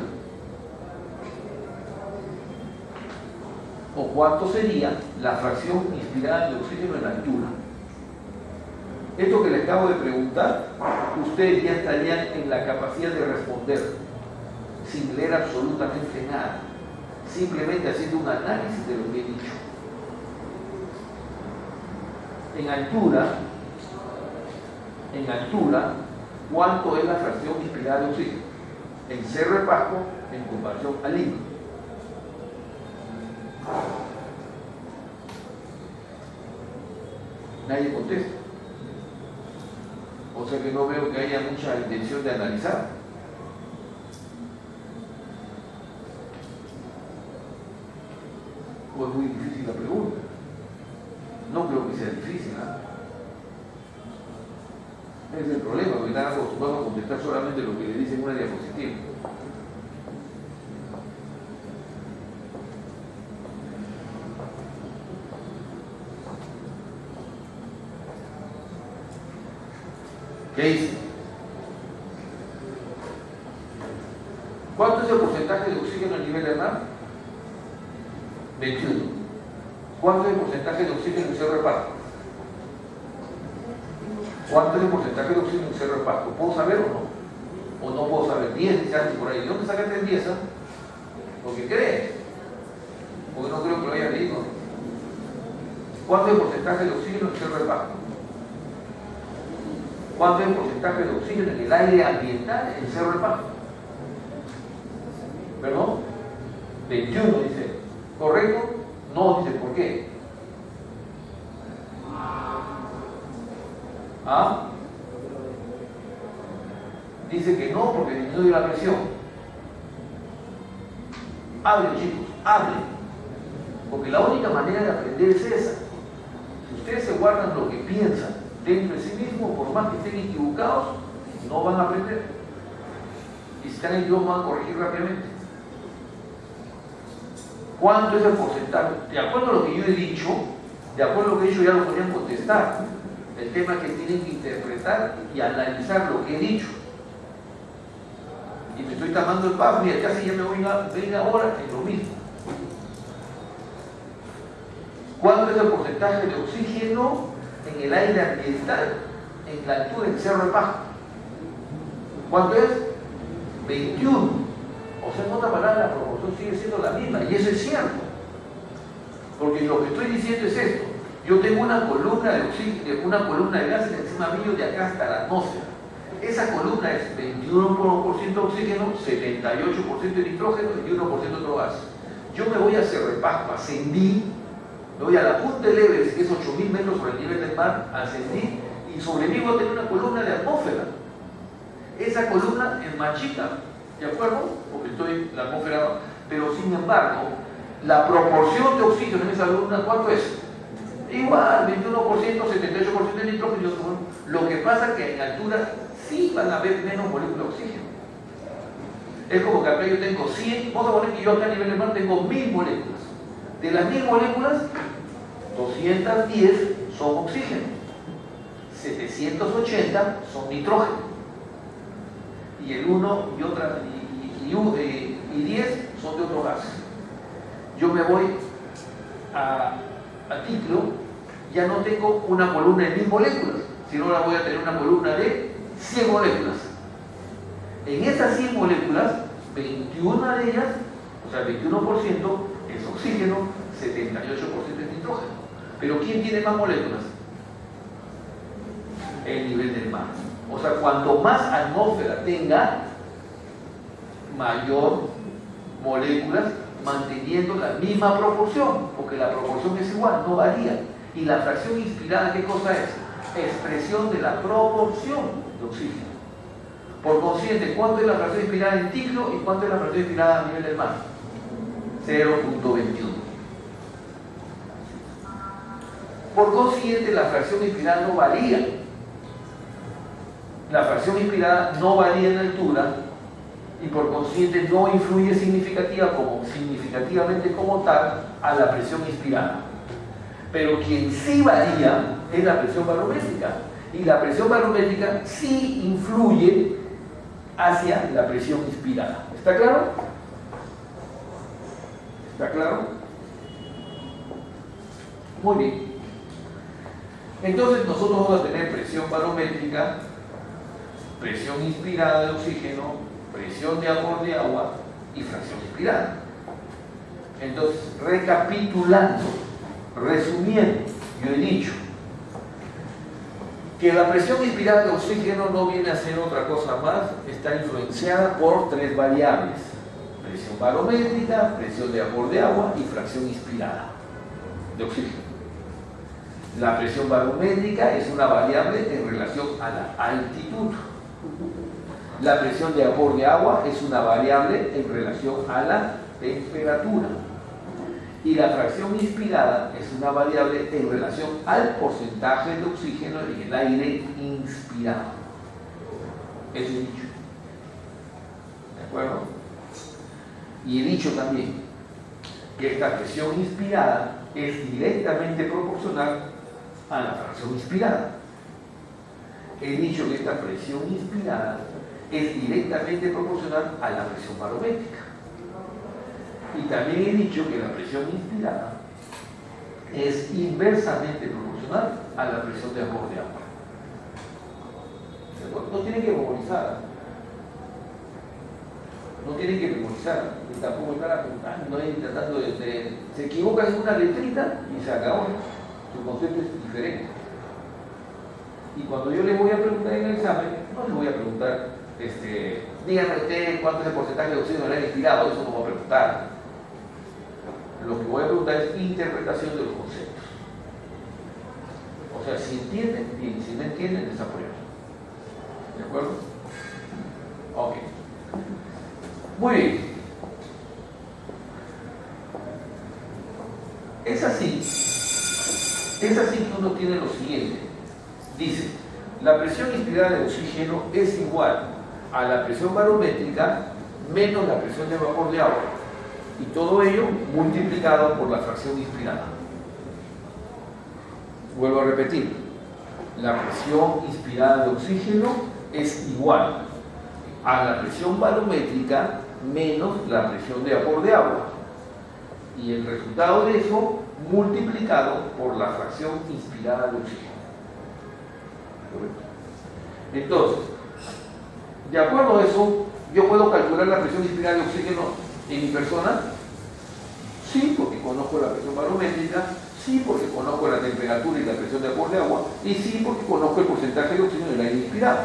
¿O cuánto sería la fracción inspirada de oxígeno en la altura? Esto que les acabo de preguntar, ustedes ya estarían en la capacidad de responder sin leer absolutamente nada, simplemente haciendo un análisis de lo que he dicho. En altura, ¿cuánto es la fracción inspirada de oxígeno? En Cerro de Pasco en comparación a Lima. Nadie contesta. O sea que no veo que haya mucha intención de analizar. O es muy difícil la pregunta. No creo que sea difícil, ¿eh? Ese es el problema, porque están acostumbrados a contestar solamente lo que le dicen en una diapositiva. ¿Qué dice? ¿Cuánto es el porcentaje de oxígeno a nivel del mar? 21. ¿Cuánto es el porcentaje de oxígeno en cerro de Pasco? ¿Cuánto es el porcentaje de oxígeno en cerro de Pasco? ¿Puedo saber o no? ¿O no puedo saber? 10, dice alguien por ahí. ¿De dónde sacaste el 10? Porque crees. Porque no creo que lo haya leído. ¿Cuánto es el porcentaje de oxígeno en cerro de Pasco? ¿Cuánto es el porcentaje de oxígeno en el aire ambiental en Cerro del Pasco? ¿Perdón? 21 dice. ¿Correcto? No, dice. ¿Por qué? ¿Ah? Dice que no, porque disminuye la presión. Hablen, chicos, hablen. Porque la única manera de aprender es esa. Si ustedes se guardan lo que piensan dentro de sí mismos, por más que estén equivocados, no van a aprender. Y si están equivocados, van a corregir rápidamente. ¿Cuánto es el porcentaje? De acuerdo a lo que yo he dicho, de acuerdo a lo que he dicho, ya lo podrían contestar. El tema es que tienen que interpretar y analizar lo que he dicho. Y me estoy tapando el paso, mira, casi ya me voy a venir ahora en lo mismo. ¿Cuánto es el porcentaje de oxígeno en el aire ambiental en la altura del Cerro de Pasco? ¿Cuánto es? 21. O sea, en otra palabra, la proporción sigue siendo la misma, y eso es cierto. Porque lo que estoy diciendo es esto. Yo tengo una columna de oxígeno, una columna de gases encima mío de acá hasta la atmósfera. Esa columna es 21% oxígeno, 78% de nitrógeno y 1% otro gas. Yo me voy a Cerro de Pasco, ascendí, me voy a la punta del Everest, que es 8.000 metros sobre el nivel del mar, ascendí, y sobre mí voy a tener una columna de atmósfera. Esa columna es más chica, ¿de acuerdo? Porque estoy en la atmósfera, pero sin embargo, la proporción de oxígeno en esa columna, ¿cuánto es? Igual, 21%, 78% de nitrógeno. Lo que pasa es que en altura sí van a haber menos moléculas de oxígeno. Es como que acá yo tengo 100, vamos a poner que yo acá a nivel del mar tengo 1000 moléculas. De las 1000 moléculas, 210 son oxígeno, 780 son nitrógeno, y el 1 y 10 son de otro gas. Yo me voy a Ticlo, ya no tengo una columna de 1000 moléculas, sino ahora voy a tener una columna de 100 moléculas. En esas 100 moléculas, 21 de ellas, o sea, 21% es oxígeno, 78% es nitrógeno. Pero ¿quién tiene más moléculas? El nivel del mar. O sea, cuanto más atmósfera tenga, mayor moléculas, manteniendo la misma proporción, porque la proporción es igual, no varía. Y la fracción inspirada, ¿qué cosa es? Expresión de la proporción de oxígeno. Por consiguiente, ¿cuánto es la fracción inspirada en Ticlo y cuánto es la fracción inspirada a nivel del mar? 0.21. Por consiguiente, la fracción inspirada no varía. La fracción inspirada no varía en altura y por consiguiente no influye significativamente como tal a la presión inspirada. Pero quien sí varía es la presión barométrica, y la presión barométrica sí influye hacia la presión inspirada. ¿Está claro? ¿Está claro? Muy bien. Entonces nosotros vamos a tener presión barométrica, presión inspirada de oxígeno, presión de vapor de agua y fracción inspirada. Entonces, recapitulando, resumiendo, yo he dicho que la presión inspirada de oxígeno no viene a ser otra cosa más, está influenciada por 3 variables: presión barométrica, presión de vapor de agua y fracción inspirada de oxígeno. La presión barométrica es una variable en relación a la altitud. La presión de vapor de agua es una variable en relación a la temperatura. Y la fracción inspirada es una variable en relación al porcentaje de oxígeno en el aire inspirado. Eso he dicho. ¿De acuerdo? Y he dicho también que esta presión inspirada es directamente proporcional a la fracción inspirada. He dicho que esta presión inspirada es directamente proporcional a la presión barométrica. Y también he dicho que la presión inspirada es inversamente proporcional a la presión de vapor de agua. No tienen que memorizar. No tienen que memorizar. Y tampoco están apuntando ahí tratando de... Se equivocan en una letrita y se acabó. Su concepto es diferente. Y cuando yo les voy a preguntar en el examen, no les voy a preguntar, díganme usted cuánto es el porcentaje de oxígeno en el aire inspirado, eso no voy a preguntar. Lo que voy a preguntar es interpretación de los conceptos. O sea, si entienden, bien, si no entienden, desaprueban. ¿De acuerdo? Ok. Muy bien. Es así que uno tiene lo siguiente. Dice, la presión inspirada de oxígeno es igual a la presión barométrica menos la presión de vapor de agua. Y todo ello multiplicado por la fracción inspirada. Vuelvo a repetir, la presión inspirada de oxígeno es igual a la presión barométrica menos la presión de vapor de agua. Y el resultado de eso multiplicado por la fracción inspirada de oxígeno. Entonces, de acuerdo a eso, ¿yo puedo calcular la presión inspirada de oxígeno en mi persona? Sí, porque conozco la presión barométrica, sí, porque conozco la temperatura y la presión de vapor de agua, y sí, porque conozco el porcentaje de oxígeno en el aire inspirado.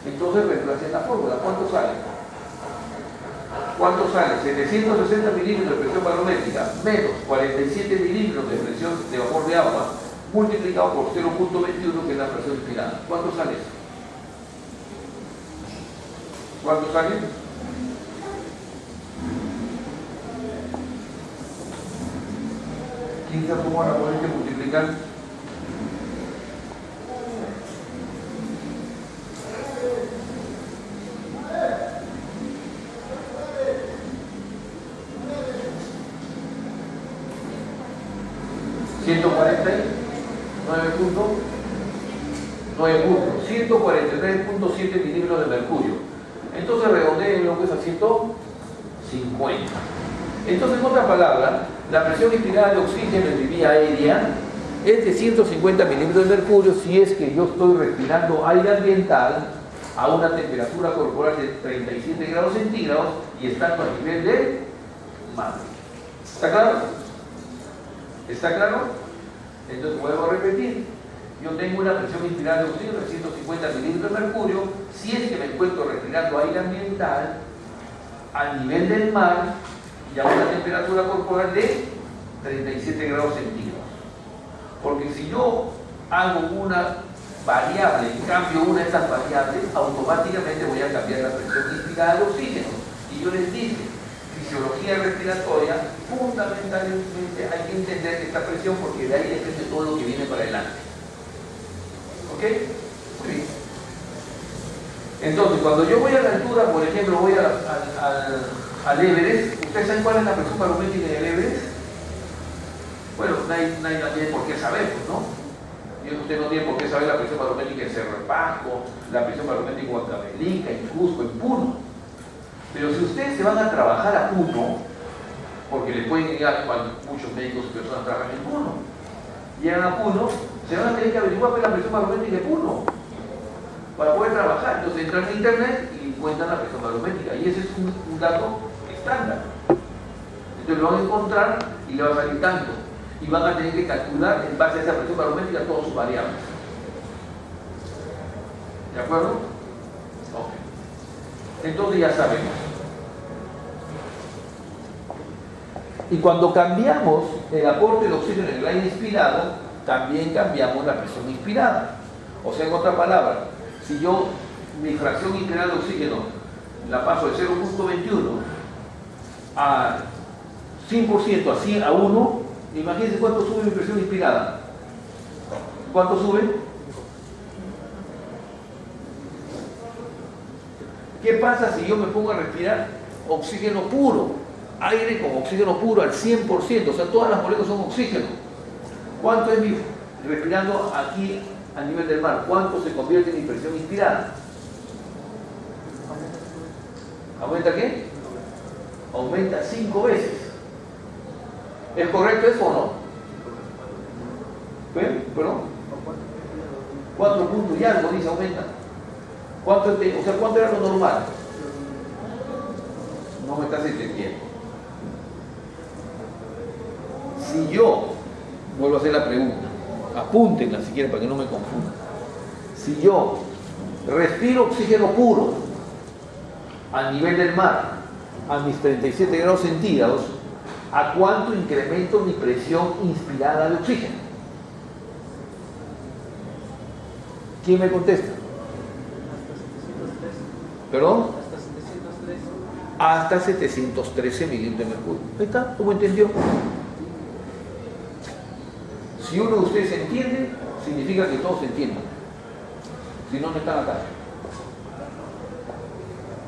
Entonces reemplacé la fórmula. ¿Cuánto sale? ¿Cuánto sale? 760 milímetros de presión barométrica menos 47 milímetros de presión de vapor de agua multiplicado por 0.21, que es la presión inspirada. ¿Cuánto sale eso? ¿Cuánto sale? ¿Quién se tomó la poner que multiplicar? $143.7 milímetros de mercurio. Entonces redondeen lo que es a 150. Entonces, en otra palabra, la presión inspirada de oxígeno en mi vía aérea es de 150 milímetros de mercurio si es que yo estoy respirando aire ambiental a una temperatura corporal de 37 grados centígrados y estando a nivel del mar. ¿Está claro? ¿Está claro? Entonces vuelvo a repetir. Yo tengo una presión inspirada de oxígeno de 150 milímetros de mercurio si es que me encuentro respirando aire ambiental a nivel del mar y a una temperatura corporal de 37 grados centígrados. Porque si yo hago una variable y cambio una de esas variables, automáticamente voy a cambiar la presión inspirada de oxígeno. Y yo les dije, fisiología respiratoria, fundamentalmente hay que entender esta presión porque de ahí depende todo lo que viene para adelante. ¿Ok? Muy bien. Entonces, cuando yo voy a la altura, por ejemplo, voy al Everest, ¿ustedes saben cuál es la presión barométrica del Everest? Bueno, nadie tiene por qué saber, pues, ¿no? Y usted no tiene por qué saber la presión barométrica en Cerro de Pasco, la presión barométrica en Huancavelica, en Cusco, en Puno. Pero si ustedes se van a trabajar a Puno, porque les pueden llegar cuando muchos médicos y personas trabajan en Puno, llegan a Puno, se van a tener que averiguar cuál es la presión barométrica de Puno para poder trabajar. Entonces entran en internet y encuentran la presión barométrica, y ese es un dato estándar. Entonces lo van a encontrar y le va a salir tanto, y van a tener que calcular en base a esa presión barométrica todas sus variables. ¿De acuerdo? Ok. Entonces ya sabemos. Y cuando cambiamos el aporte de oxígeno en el aire inspirado, también cambiamos la presión inspirada. O sea, en otra palabra, si yo mi fracción inspirada de oxígeno la paso de 0.21 a 100%, así a 1, imagínense cuánto sube mi presión inspirada. ¿Cuánto sube? ¿Qué pasa si yo me pongo a respirar oxígeno puro? Aire con oxígeno puro al 100%, o sea, todas las moléculas son oxígeno. ¿Cuánto es mi, respirando aquí a nivel del mar, cuánto se convierte en mi presión inspirada? ¿Aumenta qué? Aumenta 5 veces. ¿Es correcto eso o no? ¿Ven? ¿Perdón? 4 puntos y algo dice aumenta. ¿Cuánto, o sea, ¿cuánto era lo normal? No me estás entendiendo. Si yo, vuelvo a hacer la pregunta, apúntenla si quieren para que no me confundan. Si yo respiro oxígeno puro a nivel del mar, a mis 37 grados centígrados, ¿a cuánto incremento mi presión inspirada de oxígeno? ¿Quién me contesta? ¿Perdón? Hasta 713 milímetros de mercurio. Ahí está, ¿cómo entendió? Si uno de ustedes entiende, significa que todos entienden. Si no, no están acá.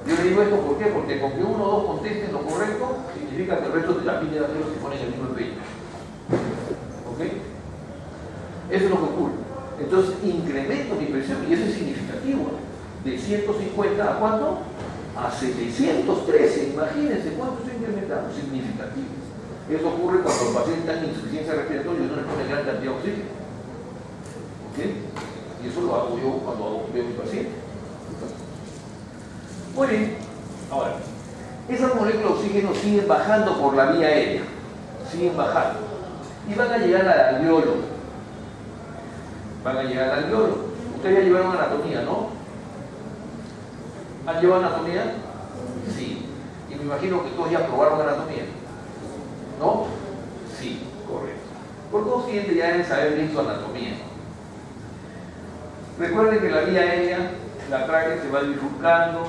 Yo le digo esto, ¿por qué? Porque con que uno o dos contesten lo correcto, significa que el resto de la pila de arreglos se ponen en el mismo empeño. ¿Ok? Eso es lo que ocurre. Entonces, incremento mi presión, y eso es significativo. De 150 a ¿cuánto? A 713. Imagínense cuánto se incrementado. Significativo. Eso ocurre cuando el paciente está en insuficiencia respiratoria y no le pone gran cantidad de oxígeno. ¿Ok? Y eso lo hago yo cuando veo a mi paciente. Muy bien. Ahora, esas moléculas de oxígeno siguen bajando por la vía aérea. Siguen bajando. Y van a llegar al alveolo. Van a llegar al alveolo. Ustedes ya llevaron anatomía, ¿no? ¿Han llevado anatomía? Sí. Y me imagino que todos ya probaron anatomía. ¿No? Sí, correcto. Por consiguiente ya deben saber bien su anatomía. Recuerden que la vía aérea, la tráquea se va bifurcando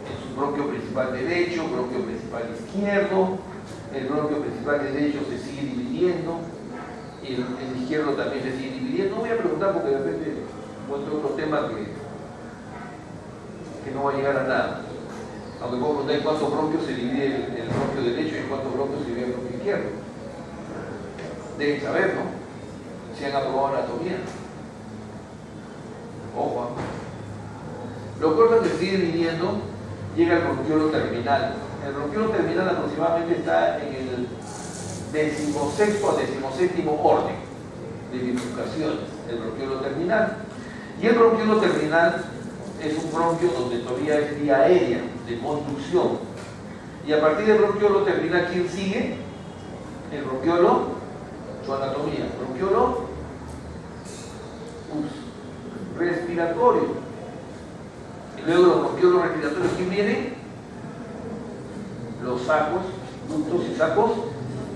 en su bronquio principal derecho, bronquio principal izquierdo, el bronquio principal derecho se sigue dividiendo, y el izquierdo también se sigue dividiendo. No voy a preguntar porque de repente encuentro otro tema que no va a llegar a nada. Aunque puedo preguntar en cuántos bronquios se divide el bronquio derecho y en cuántos bronquios se divide el bronquio izquierdo. Deben saber, ¿no? Si han aprobado anatomía. Ojo. Lo corto que se sigue dividiendo llega al bronquiolo terminal. El bronquiolo terminal aproximadamente está en el 16º a 17º orden de bifurcaciones. El bronquiolo terminal. Y el bronquiolo terminal es un bronquio donde todavía es vía aérea, de conducción. Y a partir del bronquiolo terminal, ¿quién sigue? El bronquiolo, su anatomía. Bronquiolo respiratorio. Y luego los bronquiolos respiratorios, ¿quién viene? Los sacos, ductos y sacos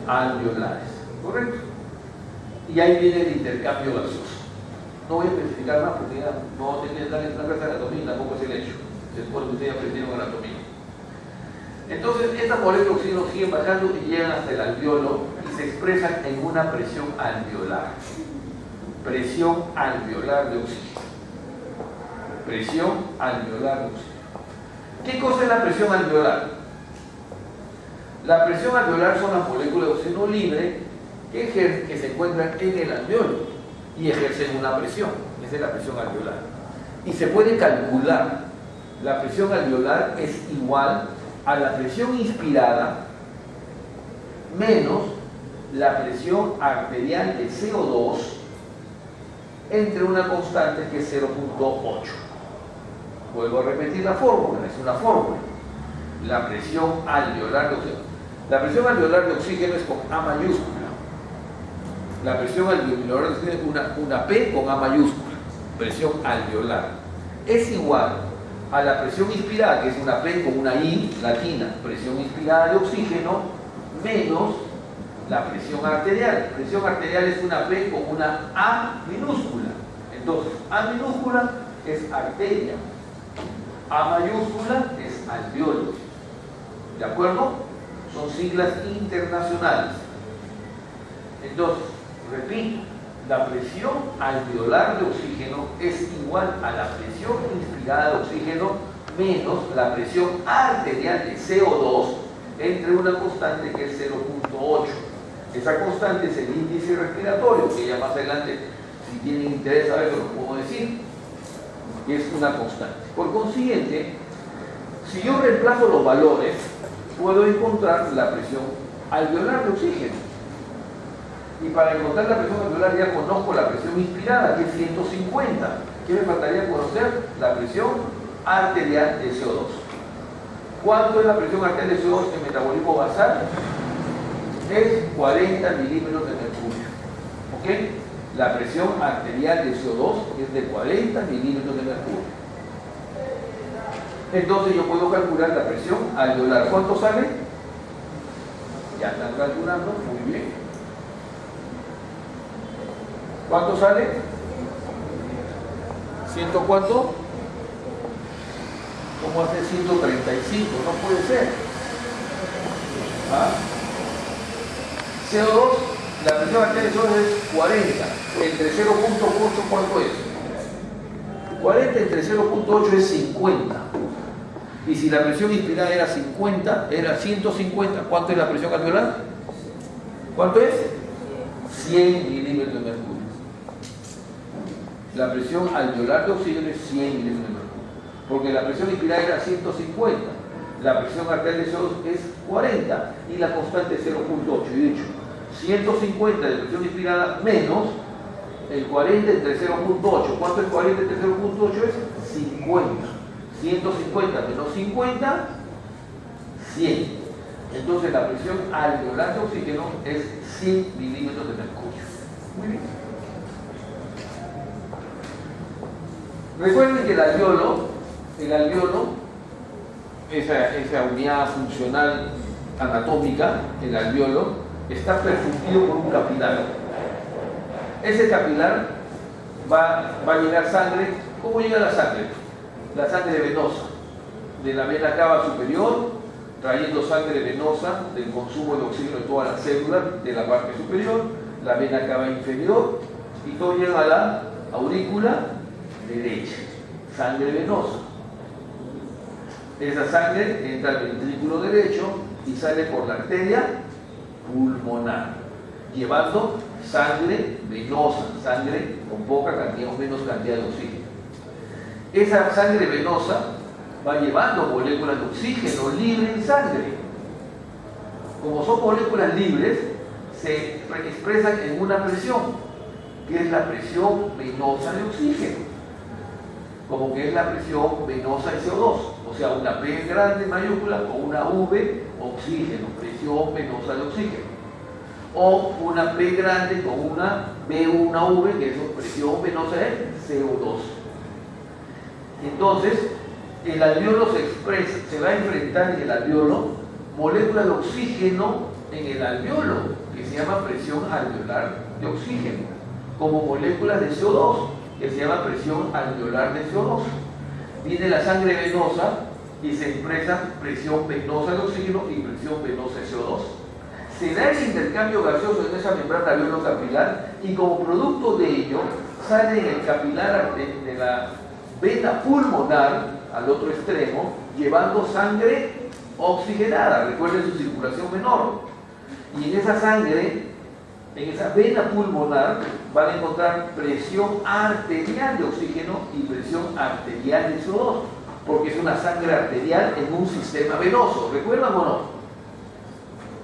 alveolares. ¿Correcto? Y ahí viene el intercambio gaseoso. No voy a especificar más porque ya no tenía que dar en una clase de anatomía y tampoco es el hecho. Después que ustedes aprendieron anatomía. Entonces, estas moléculas de oxígeno siguen bajando y llegan hasta el alveolo y se expresan en una presión alveolar. Presión alveolar de oxígeno. Presión alveolar de oxígeno. ¿Qué cosa es la presión alveolar? La presión alveolar son las moléculas de oxígeno libre que se encuentran en el alveolo y ejercen una presión. Esa es la presión alveolar. Y se puede calcular. La presión alveolar es igual a la presión inspirada menos la presión arterial de CO2 entre una constante que es 0.8. Vuelvo a repetir la fórmula, es una fórmula. La presión alveolar de oxígeno. La presión alveolar de oxígeno es con A mayúscula. La presión alveolar de oxígeno es una P con A mayúscula. Presión alveolar. Es igual a la presión inspirada, que es una P con una I latina. Presión inspirada de oxígeno menos la presión arterial. Presión arterial es una P con una A minúscula. Entonces, A minúscula es arteria. A mayúscula es alveolo. ¿De acuerdo? Son siglas internacionales. Entonces, repito, la presión alveolar de oxígeno es igual a la presión inspirada de oxígeno menos la presión arterial de CO2 entre una constante que es 0.8. Esa constante es el índice respiratorio, que ya más adelante, si tienen interés a verlo, lo puedo decir, que es una constante. Por consiguiente, si yo reemplazo los valores, puedo encontrar la presión alveolar de oxígeno. Y para encontrar la presión alveolar ya conozco la presión inspirada, que es 150. ¿Qué me faltaría conocer? La presión arterial de CO2. ¿Cuánto es la presión arterial de CO2 en metabolismo basal? Es 40 milímetros de mercurio. ¿Ok? La presión arterial de CO2 es de 40 milímetros de mercurio. Entonces yo puedo calcular la presión alveolar. ¿Cuánto sale? Ya están calculando, muy bien. ¿Cuánto sale? ¿100 cuánto? ¿Cómo hace 135? No puede ser. ¿Ah? CO2, la presión arterial de CO2 es 40. Entre 0.8, ¿cuánto es? 40 entre 0.8 es 50. Y si la presión inspirada era 50, era 150, ¿cuánto es la presión alveolar? ¿Cuánto es? 100 milímetros de mercurio. La presión alveolar de oxígeno es 100 milímetros de mercurio. Porque la presión inspirada era 150, la presión arterial de CO2 es 40 y la constante es 0.8. Y he dicho, 150 de presión inspirada menos el 40 entre 0.8. ¿Cuánto es 40 entre 0.8? Es 50. 150 menos 50, 100. Entonces la presión alveolar de oxígeno es 100 milímetros de mercurio. Muy bien. Recuerden que el alveolo, esa unidad funcional anatómica, el alveolo, está perfundido por un capilar. Ese capilar va a llegar sangre. ¿Cómo llega la sangre? La sangre venosa, de la vena cava superior, trayendo sangre venosa del consumo de oxígeno de todas las células de la parte superior, la vena cava inferior, y todo llega a la aurícula derecha, sangre venosa. Esa sangre entra al ventrículo derecho y sale por la arteria pulmonar, llevando sangre venosa, sangre con poca cantidad o menos cantidad de oxígeno. Esa sangre venosa va llevando moléculas de oxígeno libre en sangre. Como son moléculas libres, se expresan en una presión, que es la presión venosa de oxígeno, como que es la presión venosa de CO2, o sea, una P grande mayúscula con una V, oxígeno, presión venosa de oxígeno, o una P grande con una B, una V, que es presión venosa de CO2. Entonces, el alveolo se va a enfrentar en el alveolo moléculas de oxígeno en el alveolo, que se llama presión alveolar de oxígeno, como moléculas de CO2, que se llama presión alveolar de CO2. Viene la sangre venosa y se expresa presión venosa de oxígeno y presión venosa de CO2. Se da el intercambio gaseoso en esa membrana alveolo-capilar y como producto de ello sale en el capilar de la vena pulmonar al otro extremo, llevando sangre oxigenada, recuerden su circulación menor. Y en esa sangre, en esa vena pulmonar, van a encontrar presión arterial de oxígeno y presión arterial de CO2, porque es una sangre arterial en un sistema venoso. ¿Recuerdan o no?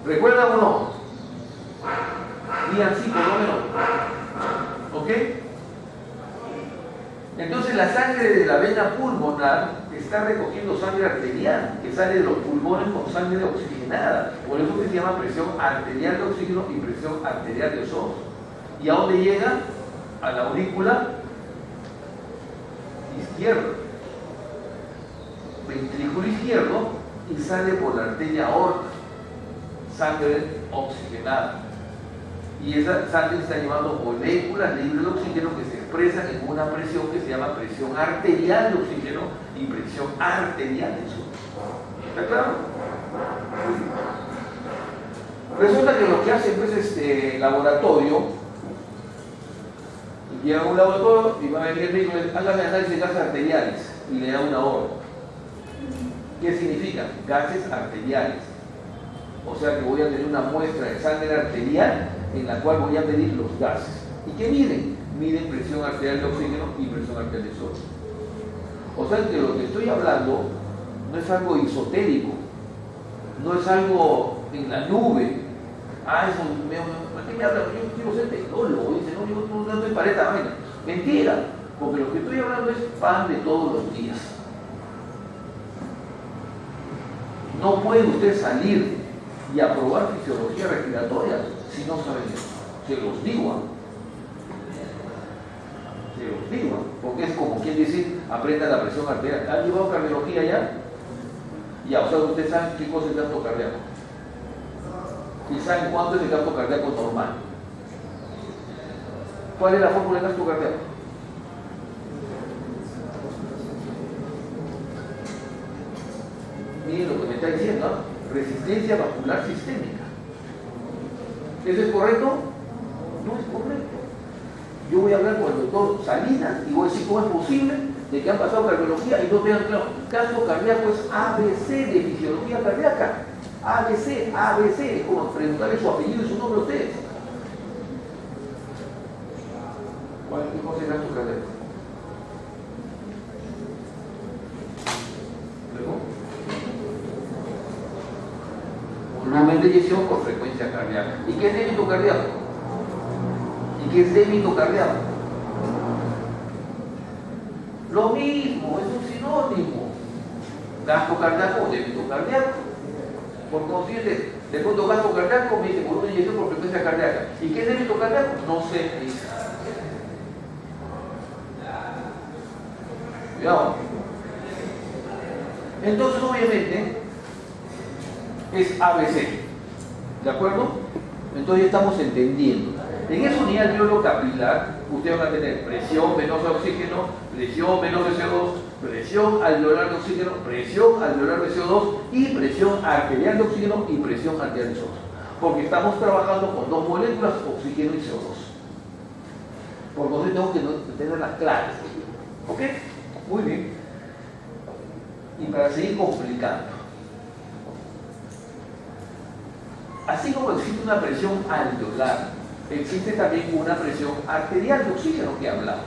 ¿Recuerdan o no? Digan sí, por lo menos. ¿Ok? Entonces la sangre de la vena pulmonar está recogiendo sangre arterial que sale de los pulmones con sangre oxigenada. Por eso que se llama presión arterial de oxígeno y presión arterial de CO2. ¿Y a dónde llega? A la aurícula izquierda, ventrículo izquierdo, y sale por la arteria aorta, sangre oxigenada. Y esa sangre está llevando moléculas libres de oxígeno que se expresan en una presión que se llama presión arterial de oxígeno y presión arterial de CO2. ¿Está claro? Resulta que lo que hace pues este laboratorio, llega a un laboratorio y va a venir el médico y le dice, hágame análisis de gases arteriales y le da una orden. ¿Qué significa? Gases arteriales. O sea que voy a tener una muestra de sangre arterial en la cual voy a medir los gases. ¿Y qué miden? Miden presión arterial de oxígeno y presión arterial de sodio. O sea que lo que estoy hablando no es algo esotérico, no es algo en la nube. Ah, eso, ¿para qué me habla? Yo quiero ser tecnólogo. Dice, no, yo no estoy para esta vaina. Mentira, porque lo que estoy hablando es pan de todos los días. No puede usted salir y aprobar fisiología respiratoria si no sabe eso. Se los digo. Se los digo, porque es como quien decir, aprenda la presión arterial. ¿Han llevado cardiología ya? Ya, o sea, ustedes saben qué cosa es el gasto cardíaco. ¿Y saben cuánto es el gasto cardíaco normal? ¿Cuál es la fórmula del gasto cardíaco? Miren lo que me está diciendo, ¿no? Resistencia vascular sistémica. ¿Eso es correcto? No es correcto. Yo voy a hablar con el doctor Salinas y voy a decir cómo es posible de que han pasado cardiología y no tengan claro. Gasto cardíaco es ABC de fisiología cardíaca. ABC, ABC, es como preguntarle su apellido y su nombre a ustedes. ¿Cuál es el gasto cardíaco? Volumen de eyección por frecuencia cardíaca. ¿Y qué es débito cardíaco? ¿Y qué es débito cardíaco? Lo mismo, es un sinónimo. Gasto cardíaco o débito cardíaco. Por consiguiente, de pronto gasto cardíaco me dice volumen de eyección por frecuencia cardíaca. ¿Y qué es débito cardíaco? No sé, me dice. Cuidado. Entonces, obviamente, es ABC, ¿de acuerdo? Entonces ya estamos entendiendo. En esa unidad alveolo capilar, ustedes van a tener presión venosa de oxígeno, presión venosa de CO2, presión alveolar de oxígeno, presión alveolar de CO2 y presión arterial de oxígeno y presión arterial de CO2. Porque estamos trabajando con dos moléculas, oxígeno y CO2. Por lo tanto, tengo que tenerlas claras. ¿Ok? Muy bien. Y para seguir complicando. Así como existe una presión alveolar, existe también una presión arterial de oxígeno que hablamos.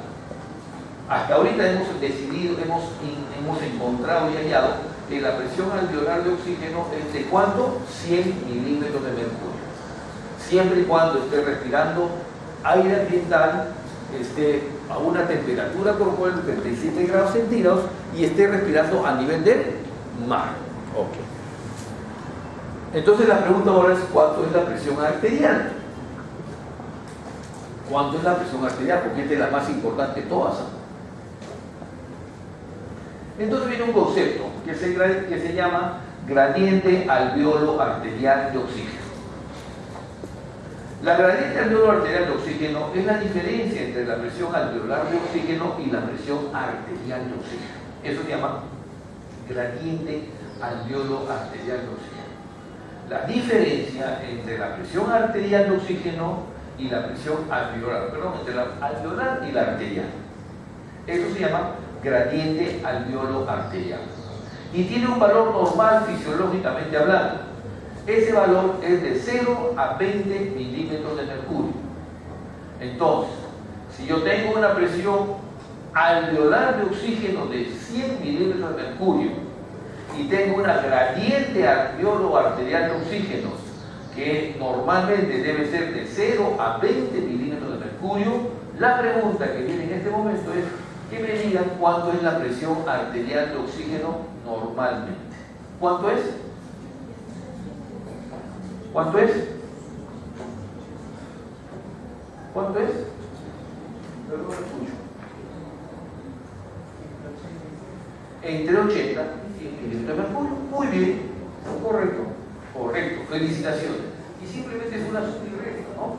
Hasta ahorita hemos decidido, hemos encontrado y hallado que la presión alveolar de oxígeno es de ¿cuánto? 100 milímetros de mercurio. Siempre y cuando esté respirando aire ambiental, esté a una temperatura corporal de 37 grados centígrados y esté respirando a nivel del mar. Okay. Entonces la pregunta ahora es ¿cuánto es la presión arterial? ¿Cuánto es la presión arterial? Porque esta es la más importante de todas. Entonces viene un concepto que se llama gradiente alveolo arterial de oxígeno. La gradiente alveolo arterial de oxígeno es la diferencia entre la presión alveolar de oxígeno y la presión arterial de oxígeno. Eso se llama gradiente alveolo arterial de oxígeno. La diferencia entre la presión arterial de oxígeno y la presión alveolar, perdón, entre la alveolar y la arterial. Eso se llama gradiente alveolo arterial. Y tiene un valor normal fisiológicamente hablando. Ese valor es de 0 a 20 milímetros de mercurio. Entonces, si yo tengo una presión alveolar de oxígeno de 100 milímetros de mercurio y tengo una gradiente alveolo arterial de oxígeno que normalmente debe ser de 0 a 20 milímetros de mercurio, la pregunta que viene en este momento es que me digan cuánto es la presión arterial de oxígeno normalmente. ¿Cuánto es? ¿Cuánto es? ¿Cuánto es? Pero no lo escucho. Entre 80 y 100 milímetros de mercurio. Muy bien, correcto, correcto, felicitaciones. Y simplemente es una subirrecta, ¿no?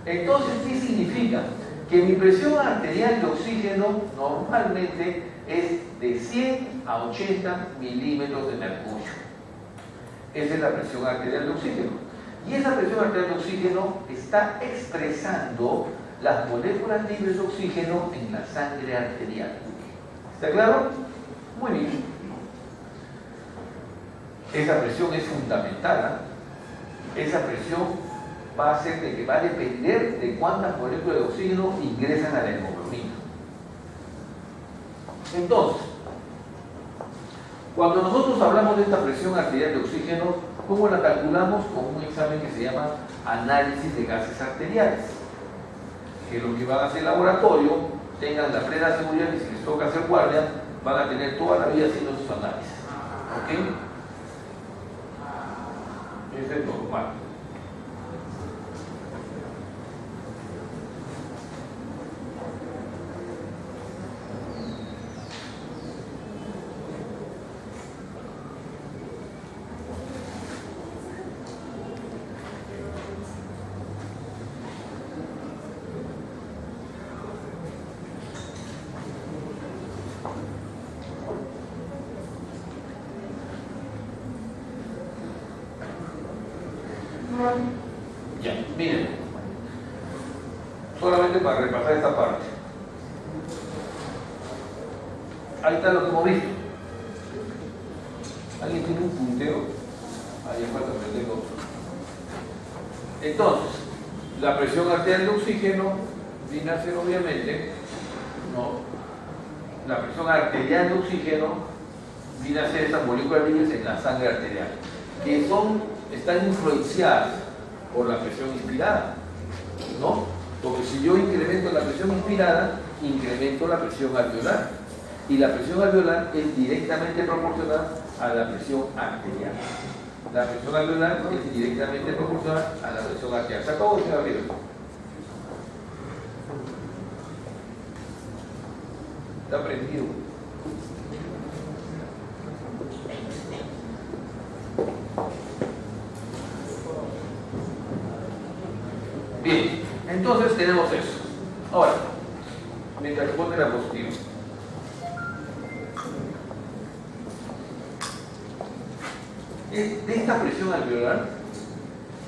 Entonces, ¿qué significa? Que mi presión arterial de oxígeno normalmente es de 100 a 80 milímetros de mercurio. Esa es la presión arterial de oxígeno. Y esa presión arterial de oxígeno está expresando las moléculas libres de oxígeno en la sangre arterial. ¿Está claro? Muy bien. esa presión es fundamental, ¿eh? Esa presión va a ser de que va a depender de cuántas moléculas de oxígeno ingresan a la hemoglobina. Entonces, cuando nosotros hablamos de esta presión arterial de oxígeno, ¿cómo la calculamos? Con un examen que se llama análisis de gases arteriales. Que los que van a hacer laboratorio tengan la plena seguridad que si les toca hacer guardia, van a tener toda la vida haciendo sus análisis. ¿Ok? Eso es normal. Ya, miren, solamente para repasar esta parte. Ahí está lo que hemos visto. ¿Alguien tiene un puntero? Ahí falta prender otro. Entonces, la presión arterial de oxígeno viene a ser obviamente, ¿no? La presión arterial de oxígeno viene a ser esas moléculas libres en la sangre arterial, que están influenciadas por la presión inspirada, ¿no? Porque si yo incremento la presión inspirada, incremento la presión alveolar. Y la presión alveolar es directamente proporcional a la presión arterial. La presión alveolar es directamente proporcional a la presión arterial. ¿Se acabó, señor Gabriel? Está prendido. Bien, entonces tenemos eso. Ahora, mientras responde la positiva. De esta presión alveolar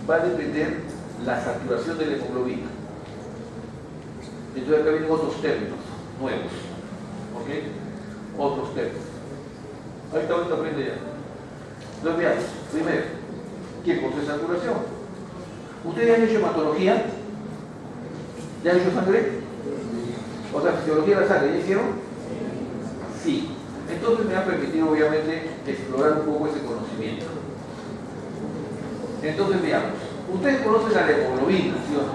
va a depender la saturación de la hemoglobina. Entonces acá vienen otros términos nuevos. ¿Ok? Otros términos. Ahí está, ahorita aprende ya. Los veamos. Primero, ¿qué cosa es saturación? ¿Ustedes han hecho hematología? ¿Ya han hecho sangre? O sea, fisiología de la sangre, ¿ya hicieron? Sí. Entonces me ha permitido obviamente explorar un poco ese conocimiento. Entonces veamos. Ustedes conocen a la hemoglobina, ¿sí o no?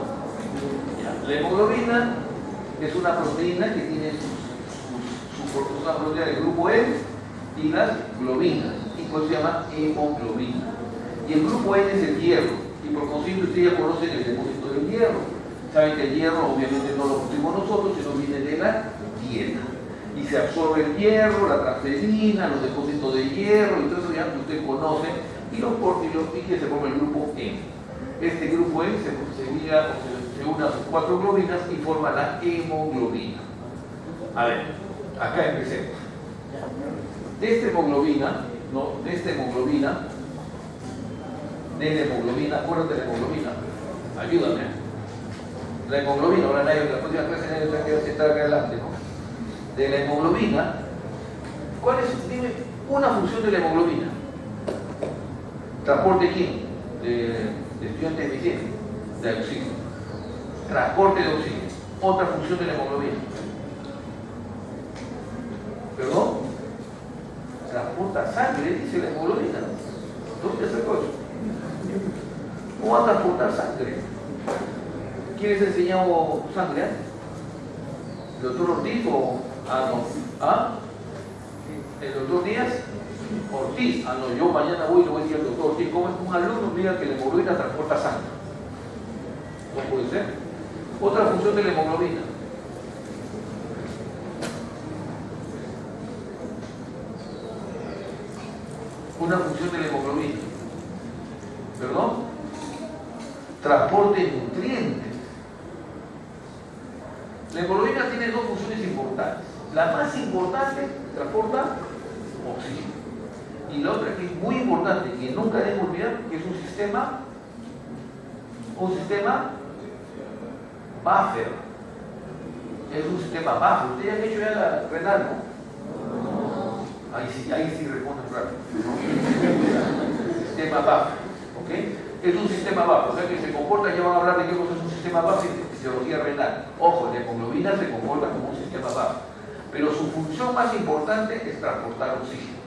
Ya. La hemoglobina es una proteína que tiene una proteína del grupo E y las globinas, y pues se llama hemoglobina. Y el grupo N es el hierro, y por consiguiente ustedes ya conocen el depósito del hierro. Saben que el hierro obviamente no lo producimos nosotros, sino viene de la dieta. Y se absorbe el hierro, la transferina, los depósitos de hierro, y todo eso ya que ustedes conocen, y que se forma el grupo N. Este grupo N se une a sus 4 globinas y forma la hemoglobina. A ver, acá empecemos. De esta hemoglobina, acuérdate de la hemoglobina, ayúdame. La hemoglobina, ahora nadie, la próxima clase nadie se queda sentada acá adelante, ¿no? De la hemoglobina, ¿cuál es? Dime una función de la hemoglobina. Transporte químico, de estudiantes eficientes, de oxígeno. Transporte de oxígeno. Otra función de la hemoglobina. ¿Perdón? Transporta sangre, dice la hemoglobina. ¿Dónde sacó eso? ¿Cómo va a transportar sangre? ¿Quién les enseñó sangre? ¿El doctor Ortiz o...? ¿El doctor Díaz? Ortiz. No, yo mañana voy y le voy a decir al doctor Ortiz, ¿cómo es que un alumno diga que la hemoglobina transporta sangre? No puede ser. Otra función de la hemoglobina. Una función de la hemoglobina. ¿Perdón? Transporte de nutrientes. La hemoglobina tiene 2 funciones importantes. La más importante, transporta oxígeno. Y la otra que es muy importante, que nunca debemos olvidar, que es un sistema buffer. Es un sistema buffer. Ustedes han hecho ya la renal, ¿no? Ahí sí responden rápido. sistema BAF, ¿ok? Es un sistema BAF, o sea que se comporta, ya van a hablar de qué cosa es un sistema BAF en fisiología renal. Ojo, la hemoglobina se comporta como un sistema BAF, pero su función más importante es transportar oxígeno.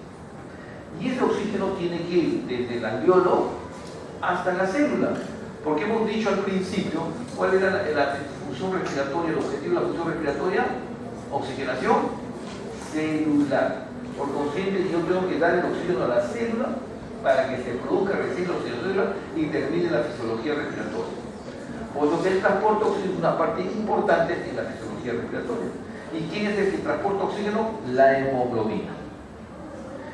Y ese oxígeno tiene que ir desde el alveolo hasta la célula, porque hemos dicho al principio cuál era la función respiratoria, el objetivo de la función respiratoria: oxigenación celular. Por consiguiente, yo tengo que dar el oxígeno a la célula para que se produzca recién la oxigeno y termine la fisiología respiratoria. Por lo que el transporte de oxígeno es una parte importante en la fisiología respiratoria. ¿Y quién es el que transporta oxígeno? La hemoglobina.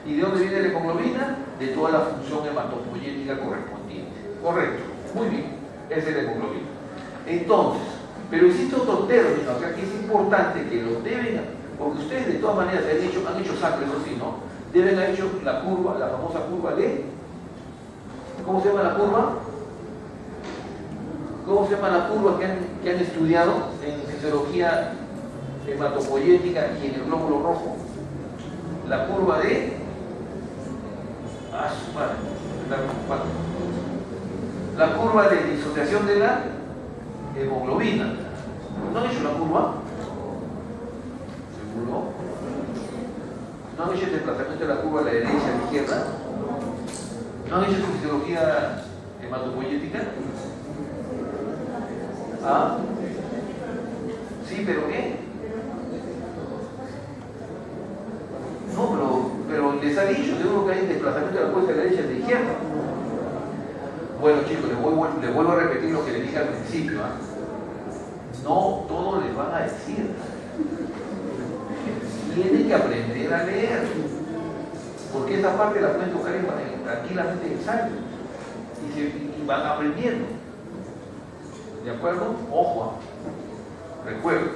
¿Y de dónde viene la hemoglobina? De toda la función hematopoyética correspondiente. Correcto, muy bien, esa es la hemoglobina. Entonces, pero existe otro término acá que es importante, que lo deben, porque ustedes de todas maneras han hecho sangre, eso sí, ¿no? Deben haber hecho la curva, la famosa curva de... ¿Cómo se llama la curva? ¿Cómo se llama la curva que han estudiado en fisiología hematopoyética y en el glóbulo rojo? La curva de... Ah, su madre, la curva de disociación de la hemoglobina. ¿No han hecho la curva? ¿Seguro? ¿No han hecho el desplazamiento de la curva a la derecha y a la izquierda? ¿No han hecho su fisiología hematopoyética? ¿Ah? ¿Sí, pero qué? No, pero les ha dicho, seguro que hay desplazamiento de la curva de la derecha y a la izquierda. Bueno, chicos, les vuelvo a repetir lo que les dije al principio, ¿eh? No todo les van a decir. Tienen que aprender a leer, porque esa parte la pueden tocar tranquilamente en el ensayo y van aprendiendo. ¿De acuerdo? Ojo, recuerdo.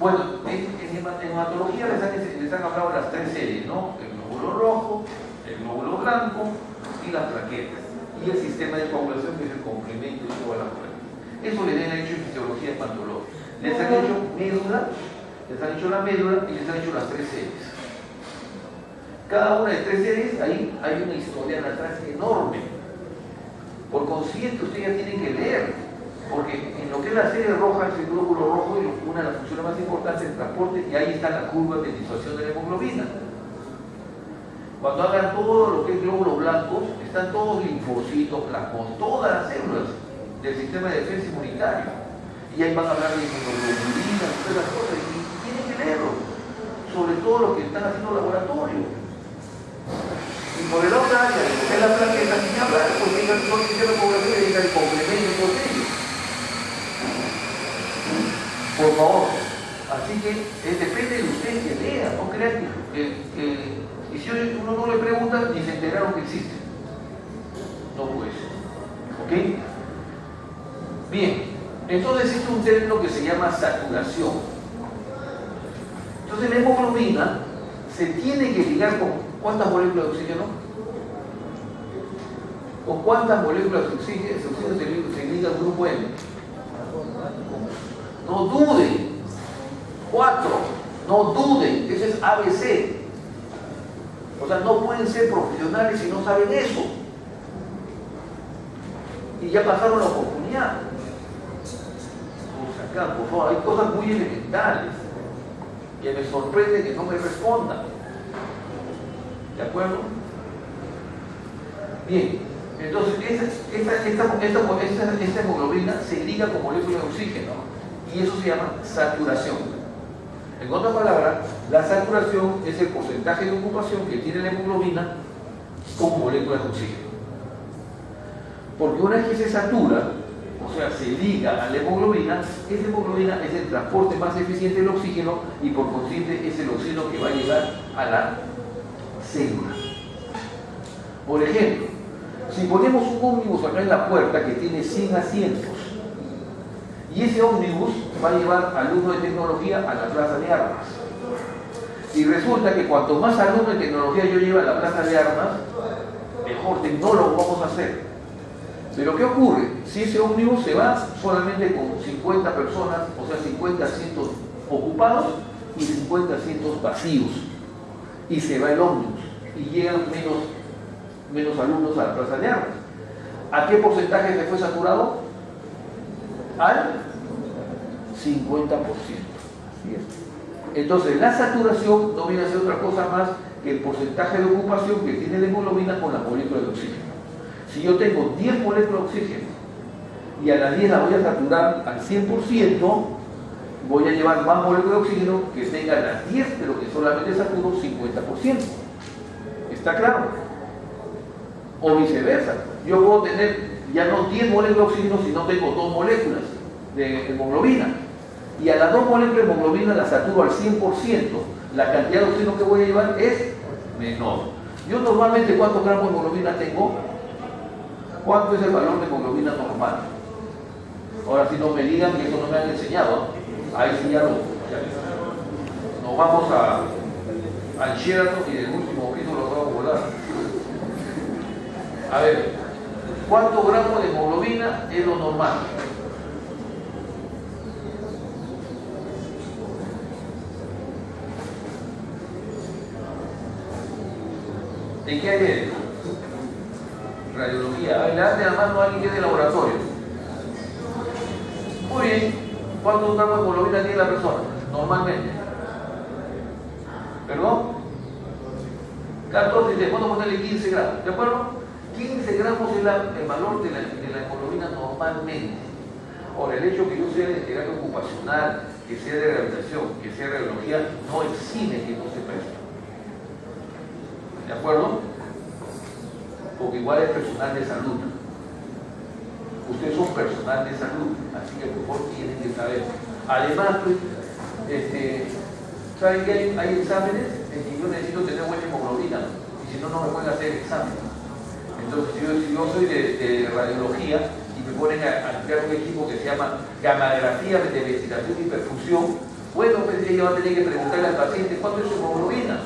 Bueno, en hematología les han hablado de las tres series, ¿no? El glóbulo rojo, el glóbulo blanco y las plaquetas. Y el sistema de coagulación, que es el complemento y toda la cosa. Eso les han hecho en fisiología hematológica. Les han hecho médula, les han hecho la médula y les han hecho las tres series. Cada una de tres series, ahí hay una historia atrás enorme. Por consiguiente, ustedes ya tienen que leer, porque en lo que es la serie roja es el glóbulo rojo y una de las funciones más importantes es el transporte, y ahí está la curva de disociación de la hemoglobina. Cuando hagan todo lo que es glóbulos blancos, están todos linfocitos, plasmos, todas las células del sistema de defensa inmunitario. Y ahí van a hablar de inmunoglobulina, todas las cosas, y tienen que leerlo, sobre todo lo que están haciendo en laboratorio. Y por el otro área, de lo que es la plaqueta, ni hablar, porque ellos son sistema de población y el complemento y todo ello. Por favor. Así que depende de ustedes que lean, no crean que y si uno no le pregunta, ni se enteraron que existe. No puede ser. ¿Ok? Bien, entonces existe un término que se llama saturación. Entonces la hemoglobina se tiene que ligar con ¿cuántas moléculas de oxígeno? ¿Con cuántas moléculas de oxígeno se liga al grupo M? No duden. 4. No duden. Ese es ABC. O sea, no pueden ser profesionales si no saben eso. Y ya pasaron la oportunidad. O sea, acá, por favor, hay cosas muy elementales que me sorprende que no me respondan. ¿De acuerdo? Bien, entonces esta hemoglobina se liga con moléculas de oxígeno y eso se llama saturación. En otras palabras, la saturación es el porcentaje de ocupación que tiene la hemoglobina con moléculas de oxígeno. Porque una vez que se satura, o sea, se liga a la hemoglobina, esa hemoglobina es el transporte más eficiente del oxígeno y por consiguiente es el oxígeno que va a llegar a la célula. Por ejemplo, si ponemos un ómnibus acá en la puerta que tiene 100 asientos, y ese ómnibus va a llevar alumnos de tecnología a la plaza de armas. Y resulta que cuanto más alumnos de tecnología yo lleve a la plaza de armas, mejor tecnólogos vamos a hacer. Pero ¿qué ocurre? Si ese ómnibus se va solamente con 50 personas, o sea, 50 asientos ocupados y 50 asientos vacíos, y se va el ómnibus, y llegan menos menos alumnos a la plaza de armas. ¿A qué porcentaje se fue saturado? Al 50%. Así es. Entonces, la saturación no viene a ser otra cosa más que el porcentaje de ocupación que tiene la hemoglobina con la molécula de oxígeno. Si yo tengo 10 moléculas de oxígeno y a las 10 las voy a saturar al 100%, voy a llevar más moléculas de oxígeno que tengan las 10, pero que solamente saturo 50%. ¿Está claro? O viceversa. Yo puedo tener ya no 10 moléculas de oxígeno, sino tengo 2 moléculas de hemoglobina. Y a las 2 moléculas de hemoglobina las saturo al 100%. La cantidad de oxígeno que voy a llevar es menor. Yo normalmente, ¿cuántos gramos de hemoglobina tengo? ¿Cuánto es el valor de hemoglobina normal? Ahora, si no me digan que eso no me han enseñado, ahí sí ya nos vamos al Sheraton y del último piso lo vamos a volar. A ver, ¿cuántos gramos de hemoglobina es lo normal? ¿De qué hay de radiología? Adelante, además no hay alguien que es de laboratorio. Muy bien. ¿Cuántos gramos de hemoglobina tiene la persona? Normalmente. ¿Perdón? 14, dice, ¿cuándo ponerle 15 gramos? ¿De acuerdo? 15 gramos es el valor de la hemoglobina normalmente. Ahora, el hecho que yo sea de terapia ocupacional, que sea de rehabilitación, que sea de radiología, no exime que no sepa eso. ¿De acuerdo? Porque igual es personal de salud. Ustedes son personal de salud, así que por favor tienen que saber. Además, pues, ¿saben que hay exámenes en que yo necesito tener buena hemoglobina? Y si no, no me pueden hacer examen. Entonces, si yo soy de radiología y me ponen a crear un equipo que se llama gammagrafía de ventilación y perfusión, bueno, pues ella va a tener que preguntarle al paciente cuánto es su hemoglobina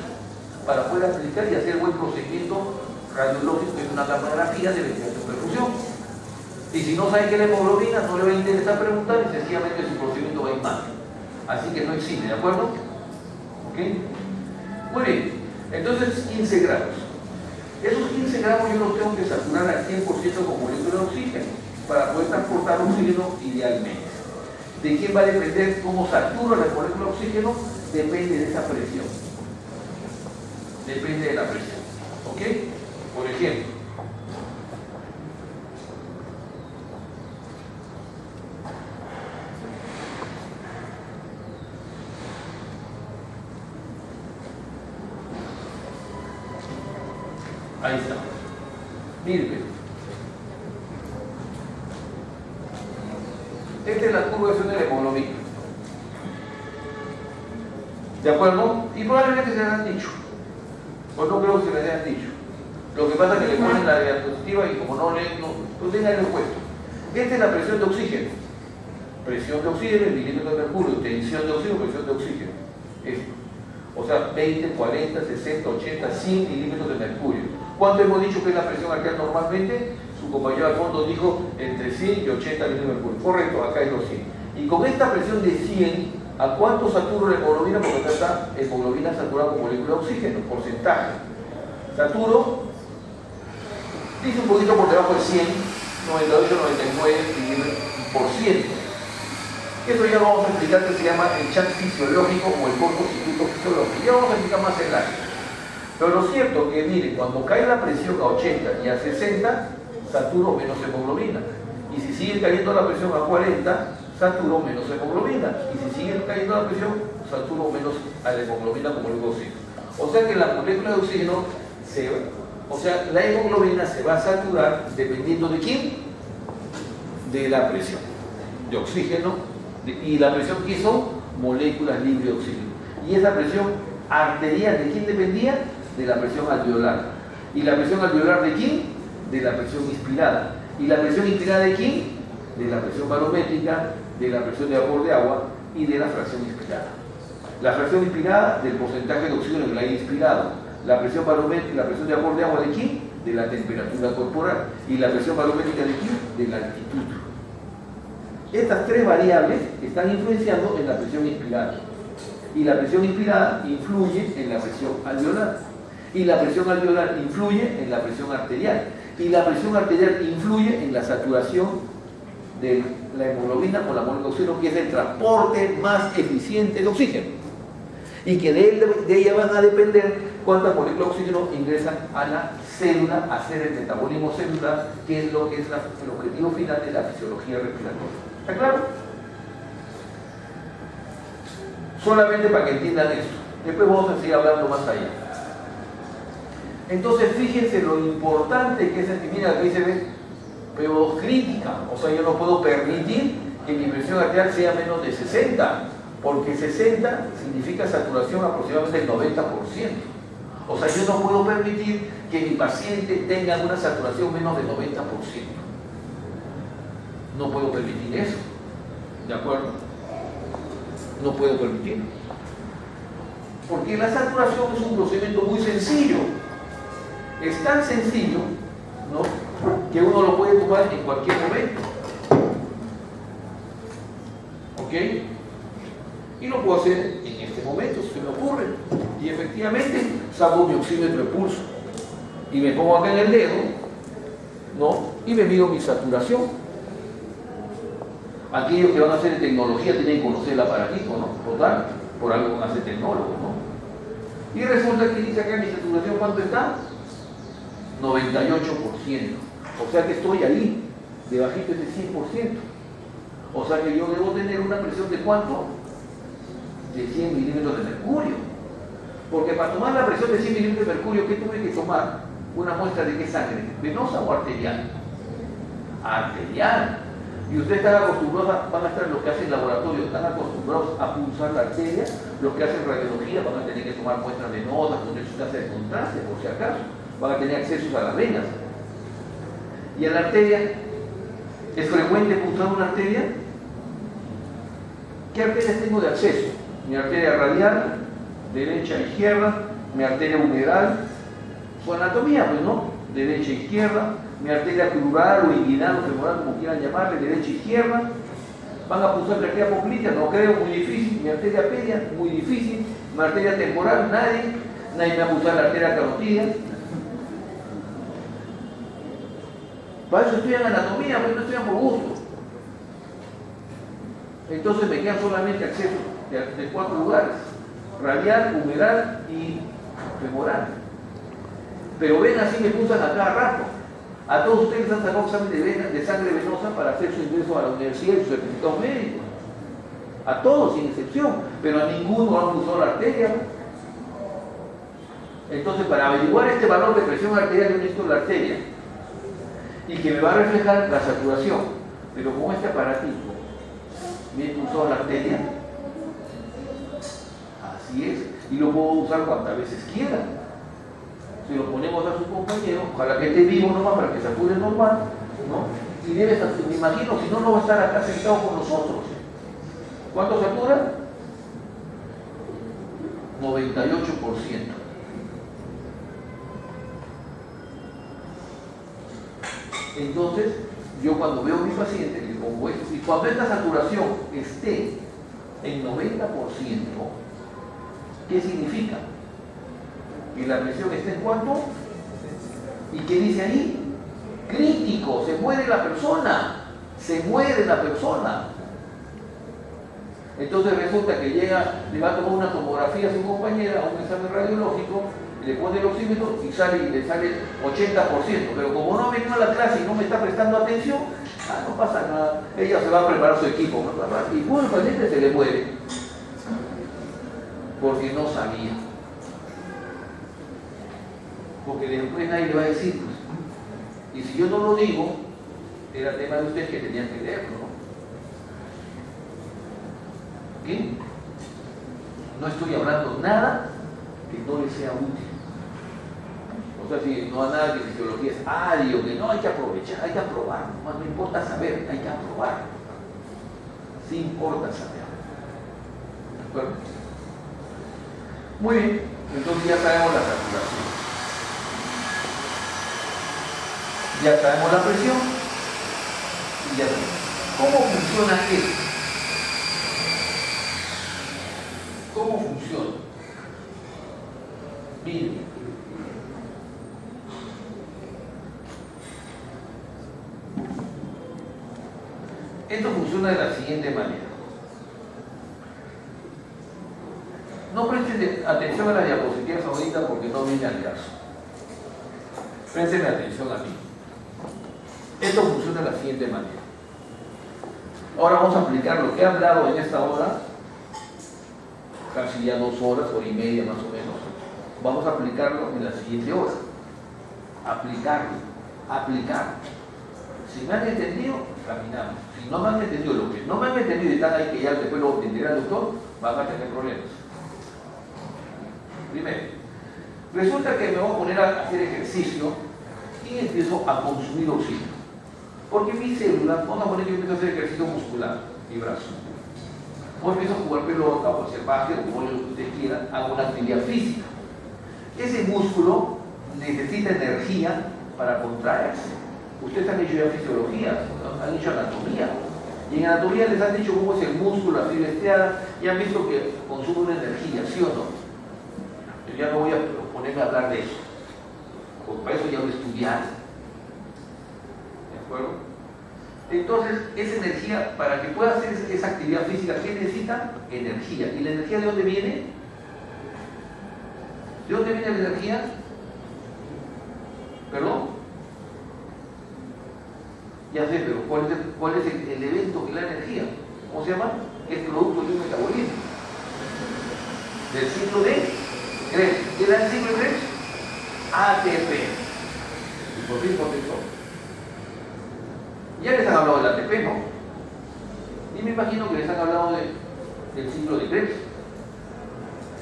para poder aplicar y hacer buen procedimiento radiológico en una gammagrafía de ventilación y perfusión. Y si no sabe qué es la hemoglobina, no le va a interesar preguntar y sencillamente su procedimiento va a ir mal. Así que no exime, ¿de acuerdo? ¿Ok? Muy bien. Entonces, 15 gramos. Esos 15 gramos yo los tengo que saturar al 100% con molécula de oxígeno para poder transportar oxígeno idealmente. ¿De quién va a depender cómo saturo la molécula de oxígeno? Depende de esa presión. Depende de la presión. ¿Ok? Por ejemplo, ahí está. Miren. Esta es la curvación de la hemoglobina. ¿De acuerdo? Y probablemente se les han dicho. O no creo que se les hayan dicho. Lo que pasa es que le ponen la diapositiva y como no leen, no tengan el puesto. Esta es la presión de oxígeno. Presión de oxígeno en milímetros de mercurio. Tensión de oxígeno, presión de oxígeno. Esto. O sea, 20, 40, 60, 80, 100 milímetros de mercurio. ¿Cuánto hemos dicho que es la presión arterial normalmente? Su compañero al fondo dijo entre 100 y 80 milímetros de mercurio. Correcto, acá es los 100. Y con esta presión de 100, ¿a cuánto saturo la hemoglobina? Porque acá está hemoglobina saturada con molécula de oxígeno, porcentaje. Saturo, dice un poquito por debajo de 100, 98, 99%. Eso ya vamos a explicar que se llama el chat fisiológico o el cortocircuito fisiológico. Ya vamos a explicar más adelante. Pero lo cierto es que, miren, cuando cae la presión a 80 y a 60, saturo menos hemoglobina. Y si sigue cayendo la presión a 40, saturo menos hemoglobina. Y si sigue cayendo la presión, saturo menos a la hemoglobina como el oxígeno. O sea que la molécula de oxígeno, la hemoglobina se va a saturar dependiendo de quién? De la presión de oxígeno. Y la presión que son moléculas libres de oxígeno. Y esa presión arterial, ¿de quién dependía? De la presión alveolar. ¿Y la presión alveolar de quién? De la presión inspirada. ¿Y la presión inspirada de quién? De la presión barométrica, de la presión de vapor de agua y de la fracción inspirada. La fracción inspirada del porcentaje de oxígeno en el aire inspirado. La presión barométrica, la presión de vapor de agua de quién? De la temperatura corporal. ¿Y la presión barométrica de quién? De la altitud. Estas tres variables están influenciando en la presión inspirada. Y la presión inspirada influye en la presión alveolar. Y la presión alveolar influye en la presión arterial. Y la presión arterial influye en la saturación de la hemoglobina con la molécula de oxígeno, que es el transporte más eficiente de oxígeno. Y que de ella van a depender cuántas moléculas de oxígeno ingresan a la célula a hacer el metabolismo celular, que es lo que es el objetivo final de la fisiología respiratoria. ¿Está claro? Solamente para que entiendan esto. Después vamos a seguir hablando más allá. Entonces, fíjense lo importante que es, mira, aquí se ve PO2 crítica. O sea, yo no puedo permitir que mi presión arterial sea menos de 60, porque 60 significa saturación aproximadamente del 90%. O sea, yo no puedo permitir que mi paciente tenga una saturación menos del 90%. No puedo permitir eso. ¿De acuerdo? No puedo permitirlo. Porque la saturación es un procedimiento muy sencillo. Es tan sencillo, ¿no?, que uno lo puede tomar en cualquier momento. ¿Ok? Y lo puedo hacer en este momento, si se me ocurre. Y efectivamente saco mi oxímetro de pulso y me pongo acá en el dedo, ¿no?, y me mido mi saturación. Aquellos que van a hacer tecnología tienen que conocer el aparatito, ¿no? Total, por algo van a ser tecnólogos, ¿no? Y resulta que dice acá mi saturación, ¿cuánto está? 98%. O sea que estoy ahí, debajito de 100%. O sea que yo debo tener una presión de ¿cuánto? De 100 milímetros de mercurio. Porque para tomar la presión de 100 milímetros de mercurio, ¿qué tuve que tomar? Una muestra de qué sangre, ¿venosa o arterial? Arterial. Y ustedes están acostumbrados, van a estar los que hacen laboratorio, están acostumbrados a pulsar la arteria, los que hacen radiología van a tener que tomar muestras venosas, poner su tasa de contraste, por si acaso, van a tener accesos a las venas. ¿Y a la arteria? ¿Es frecuente pulsar una arteria? ¿Qué arterias tengo de acceso? Mi arteria radial, derecha e izquierda, mi arteria humeral, su anatomía, pues, ¿no? Derecha e izquierda, mi arteria crural o inguinal o femoral, como quieran llamarle, derecha e izquierda. ¿Van a pulsar la arteria poplítea? No creo, muy difícil. Mi arteria pedia, muy difícil. Mi arteria temporal, nadie me va a pulsar la arteria carotidia. Para eso estudian anatomía, pues no estudian por gusto. Entonces me quedan solamente accesos de 4 lugares: radial, humeral y femoral. Pero ven, así me pulsan a cada rato. A todos ustedes han sacado examen de sangre venosa para hacer su ingreso a la universidad y su certificado médico. A todos, sin excepción. Pero a ninguno han pulsado la arteria. Entonces, para averiguar este valor de presión arterial, yo necesito la arteria. Y que me va a reflejar la saturación. Pero con este aparatito, me he pulsado la arteria. Así es. Y lo puedo usar cuantas veces quiera. Si lo ponemos a su compañero, ojalá que esté vivo nomás para que sature normal, ¿no? Y debe estar, me imagino, si no, no va a estar acá sentado con nosotros. ¿Cuánto satura? 98%. Entonces, yo cuando veo a mi paciente, le pongo esto, y cuando esta saturación esté en 90%, ¿qué significa? Que la presión está en ¿cuánto? ¿Y qué dice ahí? Crítico, se muere la persona, se muere la persona. Entonces resulta que llega, le va a tomar una tomografía a su compañera, a un examen radiológico, le pone el oxímetro y le sale 80%, pero como no ha venido a la clase y no me está prestando atención, no pasa nada, ella se va a preparar su equipo, ¿no? Y bueno, el paciente se le muere, porque no sabía. Porque después nadie le va a decir, pues. Y si yo no lo digo, era tema de ustedes que tenían que leerlo, ¿no? ¿Qué? No estoy hablando nada que no les sea útil. O sea, si no hay nada que fisiología es ario, que no, hay que aprovechar, hay que aprobar, no importa saber, hay que aprobar. Sí importa saber. ¿De acuerdo? Muy bien, entonces ya sabemos la saturación. Ya sabemos la presión y ya sabemos. ¿Cómo funciona esto? ¿Cómo funciona? Miren, Esto funciona de la siguiente manera. No presten atención a las diapositivas ahorita porque no viene al caso. Presten atención a mí. Esto funciona de la siguiente manera. Ahora vamos a aplicar lo que he hablado en esta hora, casi ya 2 horas, hora y media más o menos. Vamos a aplicarlo en la siguiente hora. Aplicarlo. Si me han entendido, caminamos. Si no me han entendido, lo que no me han entendido y están ahí que ya después lo entenderá el doctor, van a tener problemas. Primero, resulta que me voy a poner a hacer ejercicio y empiezo a consumir oxígeno. Porque mis células, vamos a poner que yo empiezo a hacer ejercicio muscular, mi brazo. O empiezo a jugar pelota o hacer básquet, o lo que ustedes quieran, hago una actividad física. Ese músculo necesita energía para contraerse. Ustedes han hecho ya fisiología, han hecho anatomía. Y en anatomía les han dicho cómo es el músculo, la fibra esteada, y han visto que consume una energía, ¿sí o no? Yo ya no voy a ponerme a hablar de eso, porque para eso ya lo he estudiado. ¿De acuerdo? Entonces, esa energía, para que pueda hacer esa actividad física, ¿qué necesita? Energía. ¿Y la energía de dónde viene? ¿De dónde viene la energía? ¿Perdón? Ya sé, pero ¿cuál es el evento que la energía? ¿Cómo se llama? Es producto de un metabolismo. Del ciclo de Krebs. ¿Qué da el ciclo de Krebs? ATP. ¿Y por qué contestó? Ya les han hablado del ATP, ¿no? Y me imagino que les han hablado del ciclo de Krebs.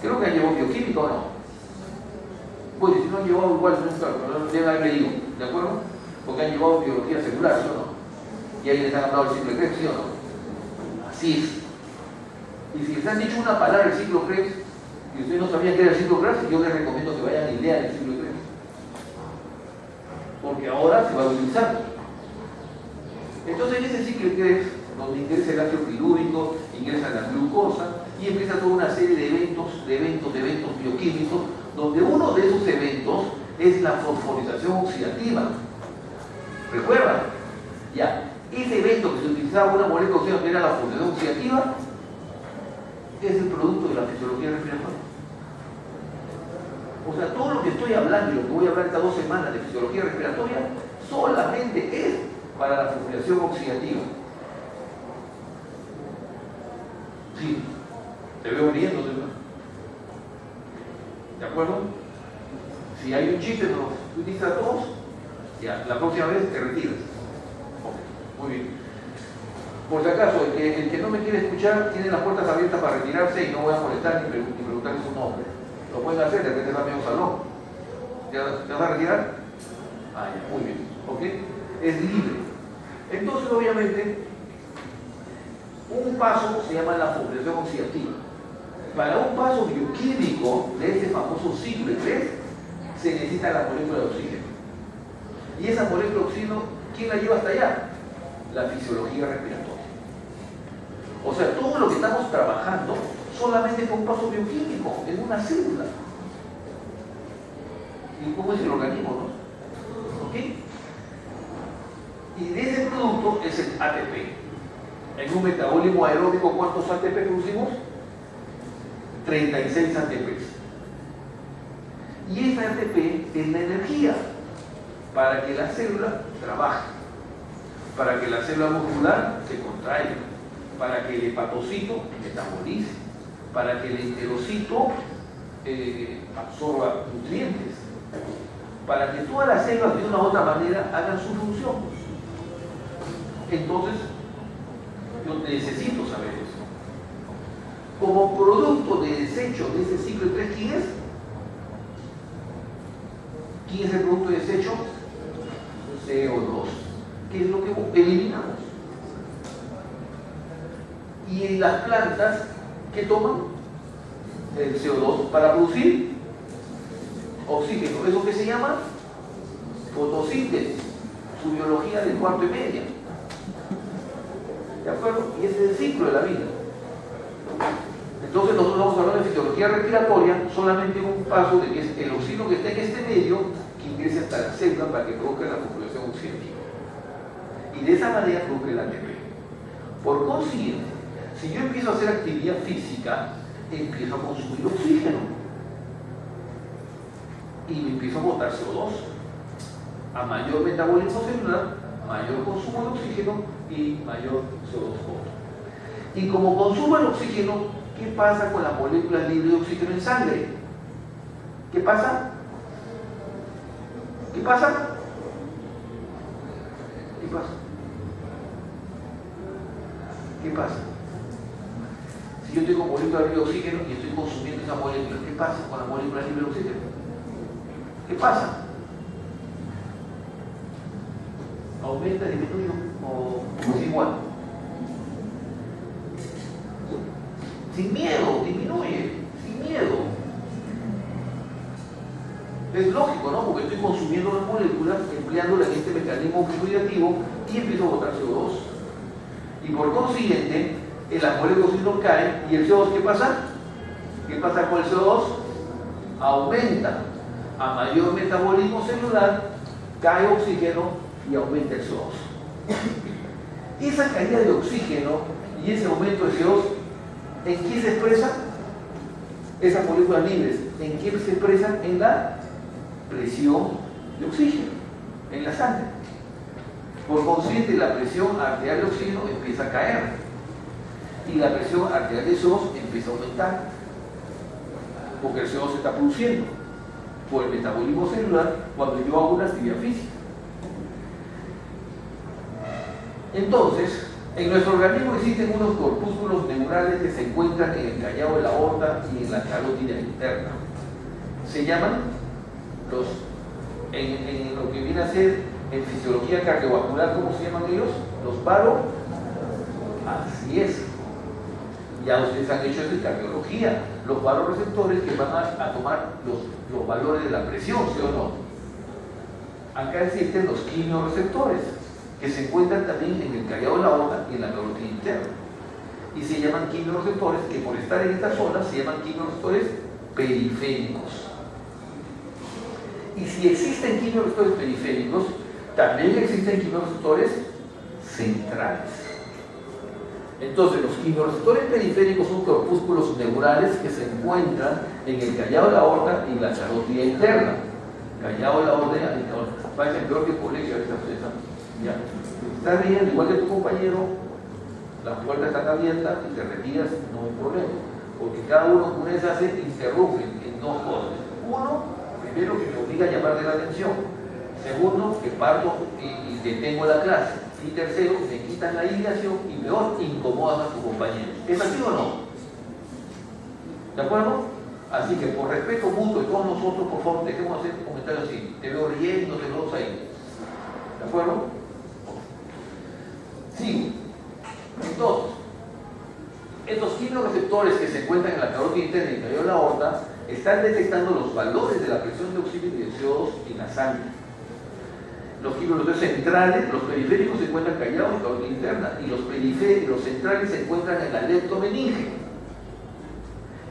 Creo que han llevado bioquímica o no. Pues si no han llevado igual, no deben haber leído, ¿de acuerdo? Porque han llevado biología celular, ¿sí o no? Y ahí les han hablado del ciclo de Krebs, ¿sí o no? Así es. Y si les han dicho una palabra del ciclo Krebs, y ustedes no sabían qué era el ciclo Krebs, yo les recomiendo que vayan y lean el ciclo de Krebs. Porque ahora se va a utilizar. Entonces en ese ciclo de Krebs, donde ingresa el ácido pilúrico, ingresa la glucosa, y empieza toda una serie de eventos bioquímicos, donde uno de esos eventos es la fosforización oxidativa. ¿Recuerdan? Ya, ese evento que se utilizaba una molécula oxidada que era la fosforización oxidativa es el producto de la fisiología respiratoria. O sea, todo lo que estoy hablando y lo que voy a hablar estas 2 semanas de fisiología respiratoria solamente es para la fosforización oxidativa. Sí, te veo riéndote, ¿no? ¿De acuerdo? Si hay un chiste, nos utiliza a todos. Ya, la próxima vez te retiras. Okay, muy bien. Por si acaso, el que no me quiere escuchar tiene las puertas abiertas para retirarse y no voy a molestar ni preguntarle su nombre. Lo pueden hacer, de repente está medio salón. ¿Te vas a retirar? Ah, ya, muy bien. ¿Ok? Es libre. Entonces, obviamente, un paso se llama la fosforización oxidativa. Para un paso bioquímico de este famoso ciclo de Krebs, se necesita la molécula de oxígeno. Y esa molécula de oxígeno, ¿quién la lleva hasta allá? La fisiología respiratoria. O sea, todo lo que estamos trabajando solamente con un paso bioquímico en una célula. ¿Y cómo es el organismo, no? ¿Ok? Y de ese producto es el ATP. En un metabolismo aeróbico, ¿cuántos ATP producimos? 36 ATPs. Y esa ATP es la energía para que la célula trabaje, para que la célula muscular se contraiga, para que el hepatocito metabolice, para que el enterocito absorba nutrientes, para que todas las células de una u otra manera hagan su función. Entonces, yo necesito saber eso. Como producto de desecho de ese ciclo de Krebs, ¿quién es? ¿Quién es el producto de desecho? CO2. ¿Qué es lo que eliminamos? Y en las plantas, ¿qué toman? El CO2 para producir oxígeno. ¿Eso qué se llama? Fotosíntesis. Su biología del cuarto y media. ¿De acuerdo? Y ese es el ciclo de la vida. Entonces nosotros vamos a hablar de fisiología respiratoria solamente en un paso de que es el oxígeno que está en este medio que ingrese hasta la célula para que produzca la fosforización oxidativa. Y de esa manera produzca el ATP. Por consiguiente, si yo empiezo a hacer actividad física, empiezo a consumir oxígeno y me empiezo a botar CO2. A mayor metabolismo celular, mayor consumo de oxígeno y mayor CO2 boto. Y como consumo el oxígeno, ¿qué pasa con las moléculas libres de oxígeno en sangre? ¿Qué pasa? ¿Qué pasa? ¿Qué pasa? ¿Qué pasa? Si yo tengo moléculas libres de oxígeno y estoy consumiendo esas moléculas, ¿qué pasa con las moléculas libres de oxígeno? ¿Qué pasa? ¿Aumenta, disminuye o es igual? Sin miedo, disminuye, sin miedo. Es lógico, ¿no? Porque estoy consumiendo las moléculas, empleándolas en este mecanismo oxidativo y empiezo a botar CO2. Y por consiguiente, las moléculas de oxígeno caen y el CO2, ¿qué pasa? ¿Qué pasa con el CO2? Aumenta. A mayor metabolismo celular, cae oxígeno y aumenta el CO2. Esa caída de oxígeno y ese aumento de CO2, ¿en qué se expresa? Esas moléculas libres, ¿en qué se expresan? En la presión de oxígeno, en la sangre. Por consiguiente, la presión arterial de oxígeno empieza a caer y la presión arterial de CO2 empieza a aumentar, porque el CO2 se está produciendo por el metabolismo celular cuando yo hago una actividad física. Entonces, en nuestro organismo existen unos corpúsculos neurales que se encuentran en el callado de la aorta y en la carótida interna. Se llaman en lo que viene a ser en fisiología cardiovascular, ¿cómo se llaman ellos? Los varo. Así es. Ya ustedes han hecho eso en cardiología. Los varoreceptores que van a tomar los valores de la presión, ¿sí o no? Acá existen los quimioreceptores, que se encuentran también en el callado de la aorta y en la carótida interna. Y se llaman quimioreceptores, que por estar en esta zona se llaman quimioreceptores periféricos. Y si existen quimioreceptores periféricos, también existen quimioreceptores centrales. Entonces, los quimioreceptores periféricos son corpúsculos neurales que se encuentran en el callado de la aorta y la carótida interna. Callado de la aorta y la carótida. Parece peor que colegio esa. Ya. Estás riendo igual que tu compañero, las puertas están abiertas y te retiras, no hay problema. Porque cada uno con eso hace interrumpe en dos cosas. Uno, primero que me obliga a llamarle la atención. Segundo, que parto y detengo la clase. Y tercero, me quitan la ideación y peor, incomodan a tus compañeros. ¿Es así o no? ¿De acuerdo? Así que por respeto mutuo de todos nosotros, por favor, dejemos hacer comentarios así. Te veo riendo, te veo ahí. ¿De acuerdo? Sigo. Entonces, estos quimioreceptores que se encuentran en la carótida interna y el callado de la aorta están detectando los valores de la presión de oxígeno y de CO2 en la sangre. Los quimioreceptores centrales, los periféricos se encuentran callados en la carótida interna y los centrales se encuentran en la leptomeninge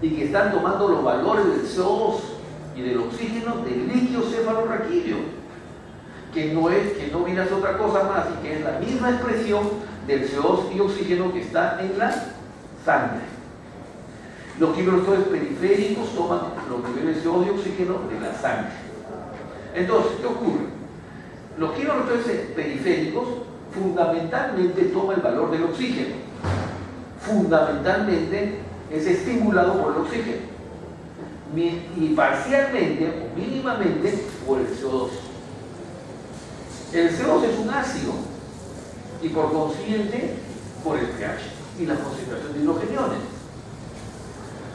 y que están tomando los valores del CO2 y del oxígeno del líquido cefalorraquídeo, que no viene a ser otra cosa más y que es la misma expresión del CO2 y oxígeno que está en la sangre. Los quimioreceptores periféricos toman los niveles de CO2 y oxígeno de la sangre. Entonces, ¿qué ocurre? Los quimioreceptores periféricos fundamentalmente toman el valor del oxígeno. Fundamentalmente es estimulado por el oxígeno y parcialmente o mínimamente por el CO2. El CO2 es un ácido y por consiguiente por el pH y la concentración de hidrogeniones.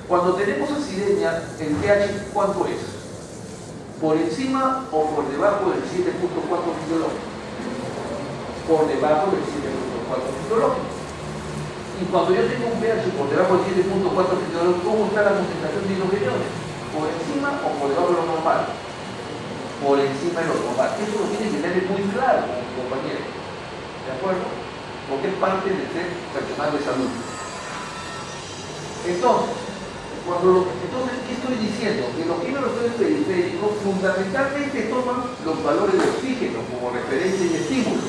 Cuando tenemos acidemia, el pH, ¿cuánto es? ¿Por encima o por debajo del 7.4 fisiológico? Por debajo del 7.4 fisiológico. Y cuando yo tengo un pH por debajo del 7.4 fisiológico, ¿cómo está la concentración de hidrogeniones? ¿Por encima o por debajo de lo normal? Por encima de lo normal. Eso lo tiene que tener muy claro, compañeros. ¿De acuerdo? Porque es parte del ser personal de salud. Entonces, ¿qué estoy diciendo? Que los quimioreceptores periféricos fundamentalmente toman los valores de oxígeno como referencia y estímulo.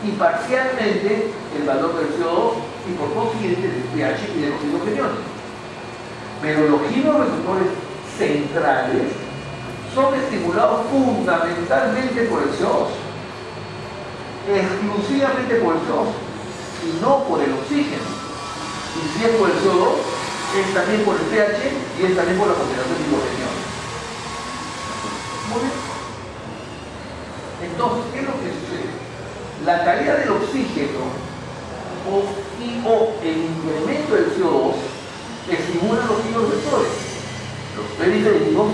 y parcialmente el valor del CO2 y por consiguiente del pH y de los hidrogeniones. Pero los quimiorreceptores centrales son estimulados fundamentalmente por el CO2, exclusivamente por el CO2 y no por el oxígeno. Y si es por el CO2, es también por el pH y es también por la concentración de hidrogeniones. Muy bien. Entonces, ¿qué es lo que sucede? La calidad del oxígeno o el incremento del CO2 estimulan los quimiorreceptores, los periféricos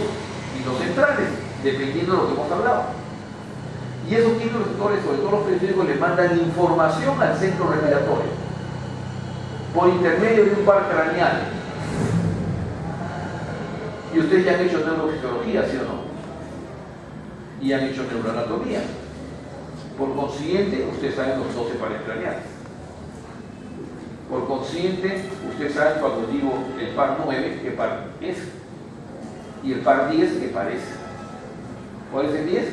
y los centrales, dependiendo de lo que hemos hablado. Y esos quimiorreceptores, sobre todo los periféricos, le mandan información al centro respiratorio por intermedio de un par craneal. Y ustedes ya han hecho neurofisiología, ¿sí o no? Y han hecho neuroanatomía. Por consiguiente, ustedes saben los 12 pares craneales. Por consiguiente, ustedes saben cuando digo el par 9, qué par es. Y el par 10, qué par es. ¿Cuál es el 10?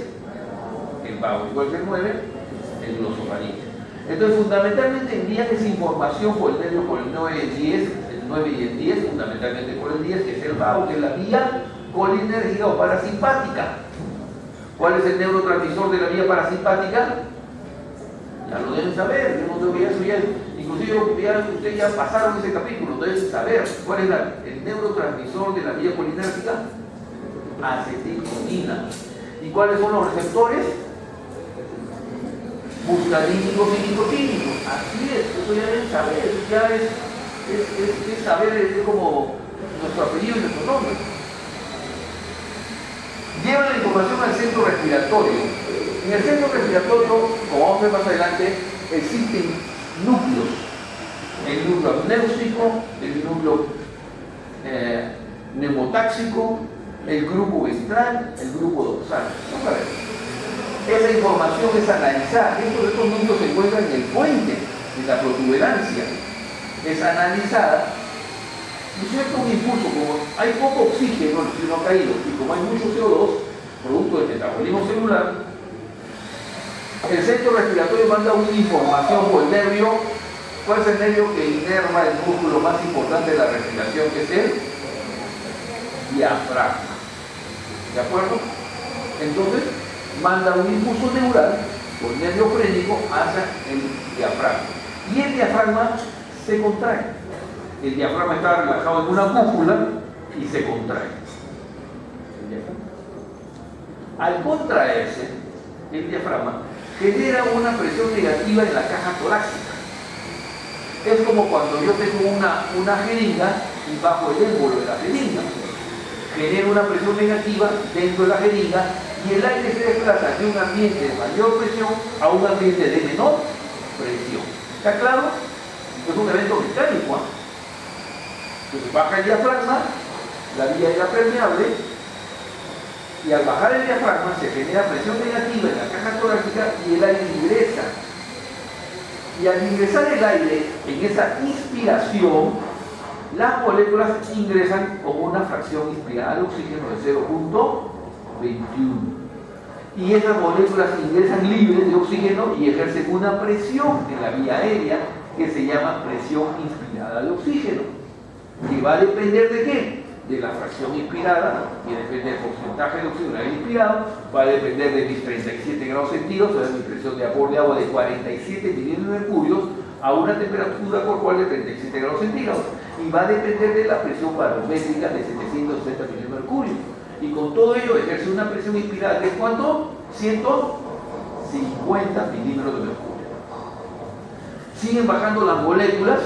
El vago. ¿Cuál es el 9? El glosofaringe. Entonces, fundamentalmente envían esa información por el nervio, por el 9 y el 10, el 9 y el 10, fundamentalmente por el 10, que es el vago, que es la vía colinérgica o parasimpática. ¿Cuál es el neurotransmisor de la vía parasimpática? Ya lo deben saber, yo no tengo que eso ya, inclusive ustedes ya pasaron ese capítulo, deben saber cuál es el neurotransmisor de la vía colinérgica. Acetilcolina. ¿Y cuáles son los receptores? Muscarínicos y nicotínicos. Así es, eso ya deben saber, eso ya es saber, es como nuestro apellido y nuestro nombre. Llevan la información al centro respiratorio. En el centro respiratorio, como vamos a ver más adelante, existen núcleos. El núcleo amnéusico, el núcleo neumotáxico, el grupo ventral, el grupo dorsal. Vamos a ver. Esa información es analizada. Estos núcleos se encuentran en el puente, en la protuberancia. Es analizada. Y cierto un impulso, como hay poco oxígeno, el oxígeno ha caído, y como hay mucho CO2, producto del metabolismo celular, el centro respiratorio manda una información por el nervio. ¿Cuál es el nervio que inerva el músculo más importante de la respiración, que es el diafragma? ¿De acuerdo? Entonces, manda un impulso neural por nervio frénico hacia el diafragma. Y el diafragma se contrae. El diafragma está relajado en una cúpula y se contrae. Al contraerse, el diafragma genera una presión negativa en la caja torácica. Es como cuando yo tengo una jeringa y bajo el émbolo de la jeringa. Genera una presión negativa dentro de la jeringa y el aire se desplaza de un ambiente de mayor presión a un ambiente de menor presión. ¿Está claro? Es un evento mecánico. Entonces baja el diafragma, la vía era permeable, y al bajar el diafragma se genera presión negativa en la caja torácica y el aire ingresa. Y al ingresar el aire en esa inspiración, las moléculas ingresan con una fracción inspirada de oxígeno de 0.21. Y esas moléculas ingresan libres de oxígeno y ejercen una presión en la vía aérea que se llama presión inspirada de oxígeno, que va a depender de qué? De la fracción inspirada, y depende del porcentaje de oxígeno inspirado, va a depender de mis 37 grados centígrados, o sea, mi presión de vapor de agua de 47 milímetros de mercurio a una temperatura corporal de 37 grados centígrados, y va a depender de la presión barométrica de 760 milímetros de mercurio. Y con todo ello ejerce una presión inspirada de ¿cuánto? 150 milímetros de mercurio. Siguen bajando las moléculas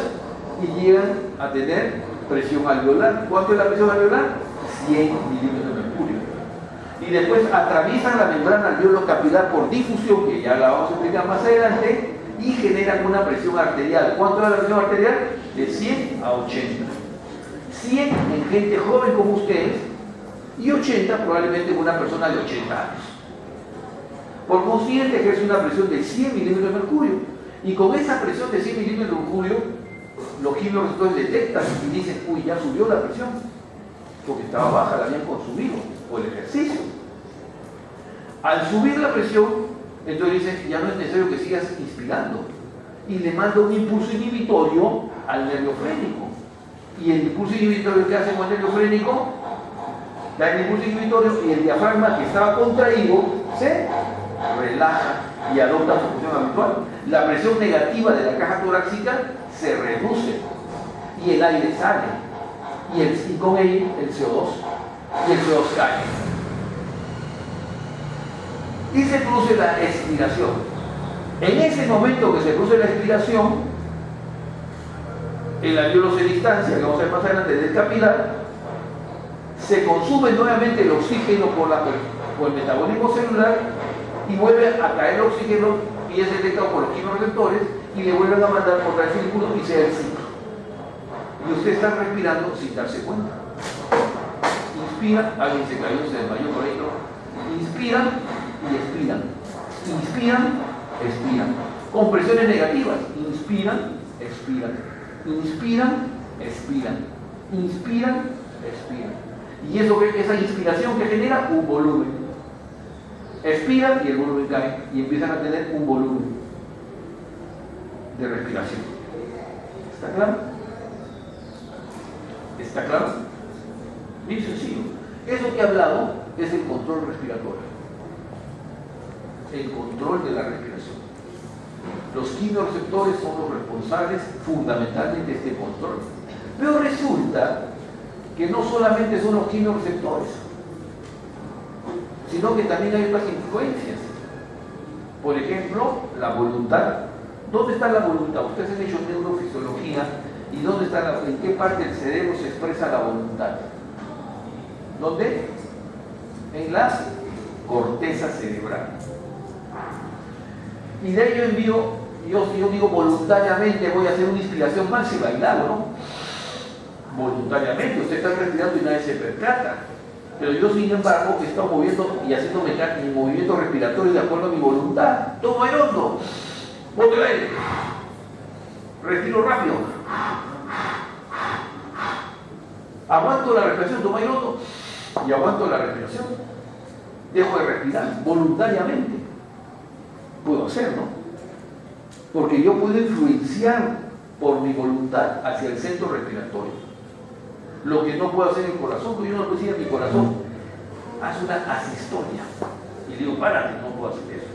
y llegan a tener presión alveolar. ¿Cuánto es la presión alveolar? 100 milímetros de mercurio. Y después atraviesan la membrana alveolo capilar por difusión, que ya la vamos a explicar más adelante, y generan una presión arterial. ¿Cuánto es la presión arterial? De 100 a 80. 100 en gente joven como ustedes y 80 probablemente en una persona de 80 años. Por consiguiente ejerce una presión de 100 milímetros de mercurio. Y con esa presión de 100 milímetros de mercurio, los quimiorreceptores detectan y dicen, uy, ya subió la presión, porque estaba baja, la habían consumido por el ejercicio. Al subir la presión, Entonces dice, ya no es necesario que sigas inspirando. Y le manda un impulso inhibitorio al nervio frénico. Y el impulso inhibitorio que hace con el nervio frénico, da el impulso inhibitorio y el diafragma que estaba contraído se relaja y adopta su función habitual. La presión negativa de la caja torácica se reduce y el aire sale. Y con él el CO2. Y el CO2 cae. Y se produce la expiración. En ese momento que se produce la expiración, el alveolo se distancia, que vamos a ver más adelante, del capilar, se consume nuevamente el oxígeno por el metabolismo celular y vuelve a caer el oxígeno y es detectado por los quimioreceptores y le vuelven a mandar otra vez el impulso y se da el ciclo. Y usted está respirando sin darse cuenta. Inspira, alguien se cayó, se desmayó por ahí, ¿no? Inspiran y expiran. Inspiran, expiran. Con presiones negativas. Inspiran, expiran. Inspiran, expiran. Inspiran, expiran. Y eso, esa inspiración que genera un volumen. Expiran y el volumen cae. Y empiezan a tener un volumen de respiración. ¿Está claro? ¿Está claro? Bien sencillo. Eso que he hablado es el control respiratorio. El control de la respiración. Los quimioreceptores son los responsables fundamentalmente de este control. Pero resulta que no solamente son los quimioreceptores, sino que también hay otras influencias. Por ejemplo, la voluntad. ¿Dónde está la voluntad? Ustedes han hecho neurofisiología y ¿dónde está en qué parte del cerebro se expresa la voluntad? ¿Dónde? En la corteza cerebral. Y de ello envío, yo digo voluntariamente voy a hacer una inspiración máxima y la hago, ¿no? Voluntariamente, usted está respirando y nadie se percata. Pero yo, sin embargo, he estado moviendo y haciendo mi movimiento respiratorio de acuerdo a mi voluntad. Tomo aire hondo, boto el aire, respiro rápido, aguanto la respiración, tomo aire hondo y aguanto la respiración. Dejo de respirar voluntariamente. Puedo hacer, ¿no? Porque yo puedo influenciar por mi voluntad hacia el centro respiratorio. Lo que no puedo hacer en el corazón, porque yo no puedo decir a mi corazón, haz una asistolia. Y digo, párate, no puedo hacer eso.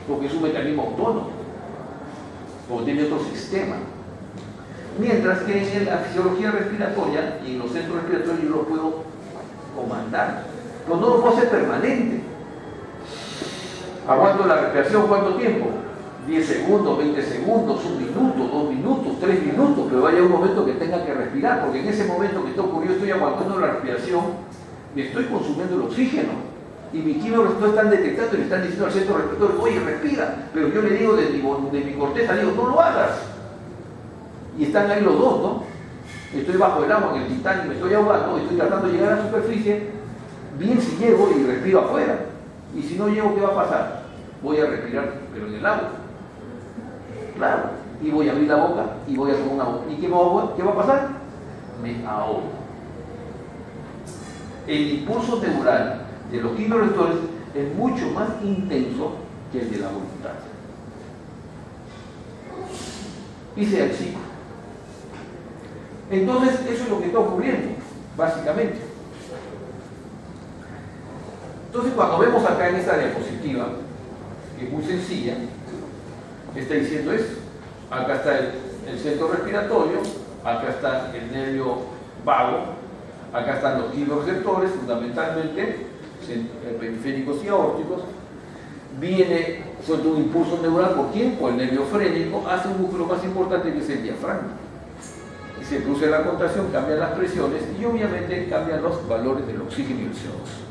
Porque es un mecanismo autónomo, o tiene otro sistema. Mientras que en la fisiología respiratoria y en los centros respiratorios yo lo puedo comandar. Pero no lo puedo hacer permanente. Aguanto la respiración, ¿cuánto tiempo? 10 segundos, 20 segundos, 1 minuto, 2 minutos, 3 minutos, pero vaya un momento que tenga que respirar, porque en ese momento que está ocurriendo estoy aguantando la respiración, me estoy consumiendo el oxígeno, y mis quimioreceptores están detectando y le están diciendo al centro respiratorio, oye, respira, pero yo le digo de mi corteza, digo, no lo hagas. Y están ahí los dos, ¿no? Estoy bajo el agua en el Titanic, me estoy ahogando, estoy tratando de llegar a la superficie, bien si llego y respiro afuera. Y si no llego, ¿qué va a pasar? Voy a respirar, pero en el agua. Claro. Y voy a abrir la boca y voy a tomar una boca. ¿Y qué va a pasar? Me ahogo. El impulso neural de los quimioreceptores es mucho más intenso que el de la voluntad. Hice el ciclo. Entonces, eso es lo que está ocurriendo, básicamente. Entonces, cuando vemos acá en esta diapositiva, que es muy sencilla, está diciendo esto. Acá está el centro respiratorio, acá está el nervio vago, acá están los quimioreceptores, fundamentalmente, periféricos y aórticos. Viene, suelta un impulso neural, ¿por quién? Por el nervio frénico, hace un músculo más importante que es el diafragma. Y se produce la contracción, cambian las presiones y obviamente cambian los valores del oxígeno y el CO2.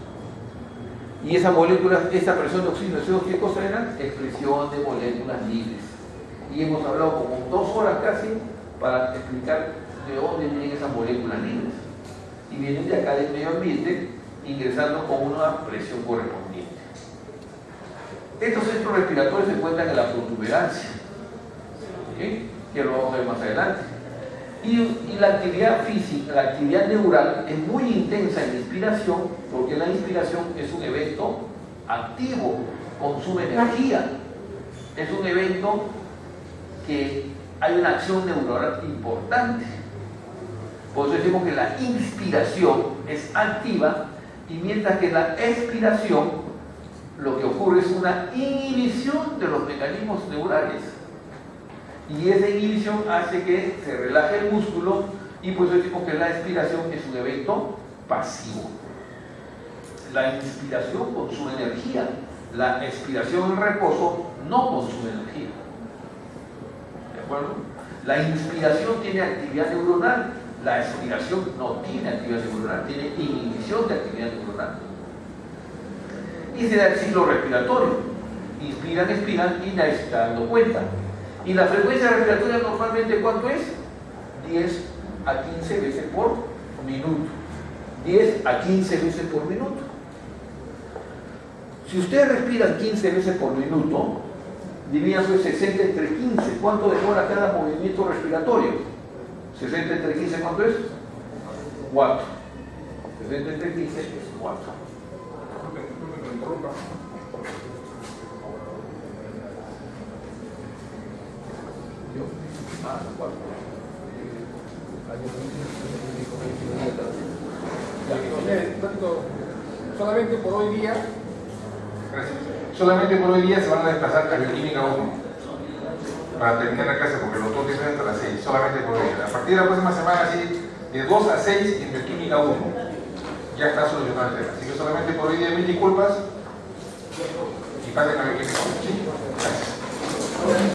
Y esa molécula, esa presión de oxígeno y CO2, ¿qué cosa eran? Expresión de moléculas libres. Y hemos hablado como 2 horas casi para explicar de dónde vienen esas moléculas libres. Y vienen de acá del medio ambiente, ingresando con una presión correspondiente. Estos centros respiratorios se encuentran en la protuberancia, ¿sí? Que lo vamos a ver más adelante. Y la actividad física, la actividad neural es muy intensa en la inspiración, porque la inspiración es un evento activo consume energía. Es un evento que hay una acción neuronal importante. Por eso decimos que la inspiración es activa y mientras que la expiración lo que ocurre es una inhibición de los mecanismos neurales. Y esa inhibición hace que se relaje el músculo y por eso decimos que la expiración es un evento pasivo. La inspiración consume energía, la expiración en reposo no consume energía. ¿De acuerdo? La inspiración tiene actividad neuronal, la expiración no tiene actividad neuronal, tiene inhibición de actividad neuronal. Y se da el ciclo respiratorio. Inspiran, expiran y nadie se está dando cuenta. Y la frecuencia respiratoria normalmente ¿cuánto es? 10 a 15 veces por minuto. 10 a 15 veces por minuto. Si ustedes respiran 15 veces por minuto, dirían eso es 60 entre 15. ¿Cuánto demora cada movimiento respiratorio? 60 entre 15, ¿cuánto es? 4. 60 entre 15 es 4. Solamente por hoy día. Gracias. Solamente por hoy día se van a desplazar a Bioquímica 1 para terminar la clase porque los dos tienen hasta las 6. Solamente por hoy día. A partir de la próxima semana, sí, de 2 a 6 en Bioquímica 1. Ya está solucionado el tema. Así que solamente por hoy día, mil disculpas y pasen a Bioquímica 1. ¿Sí? Gracias.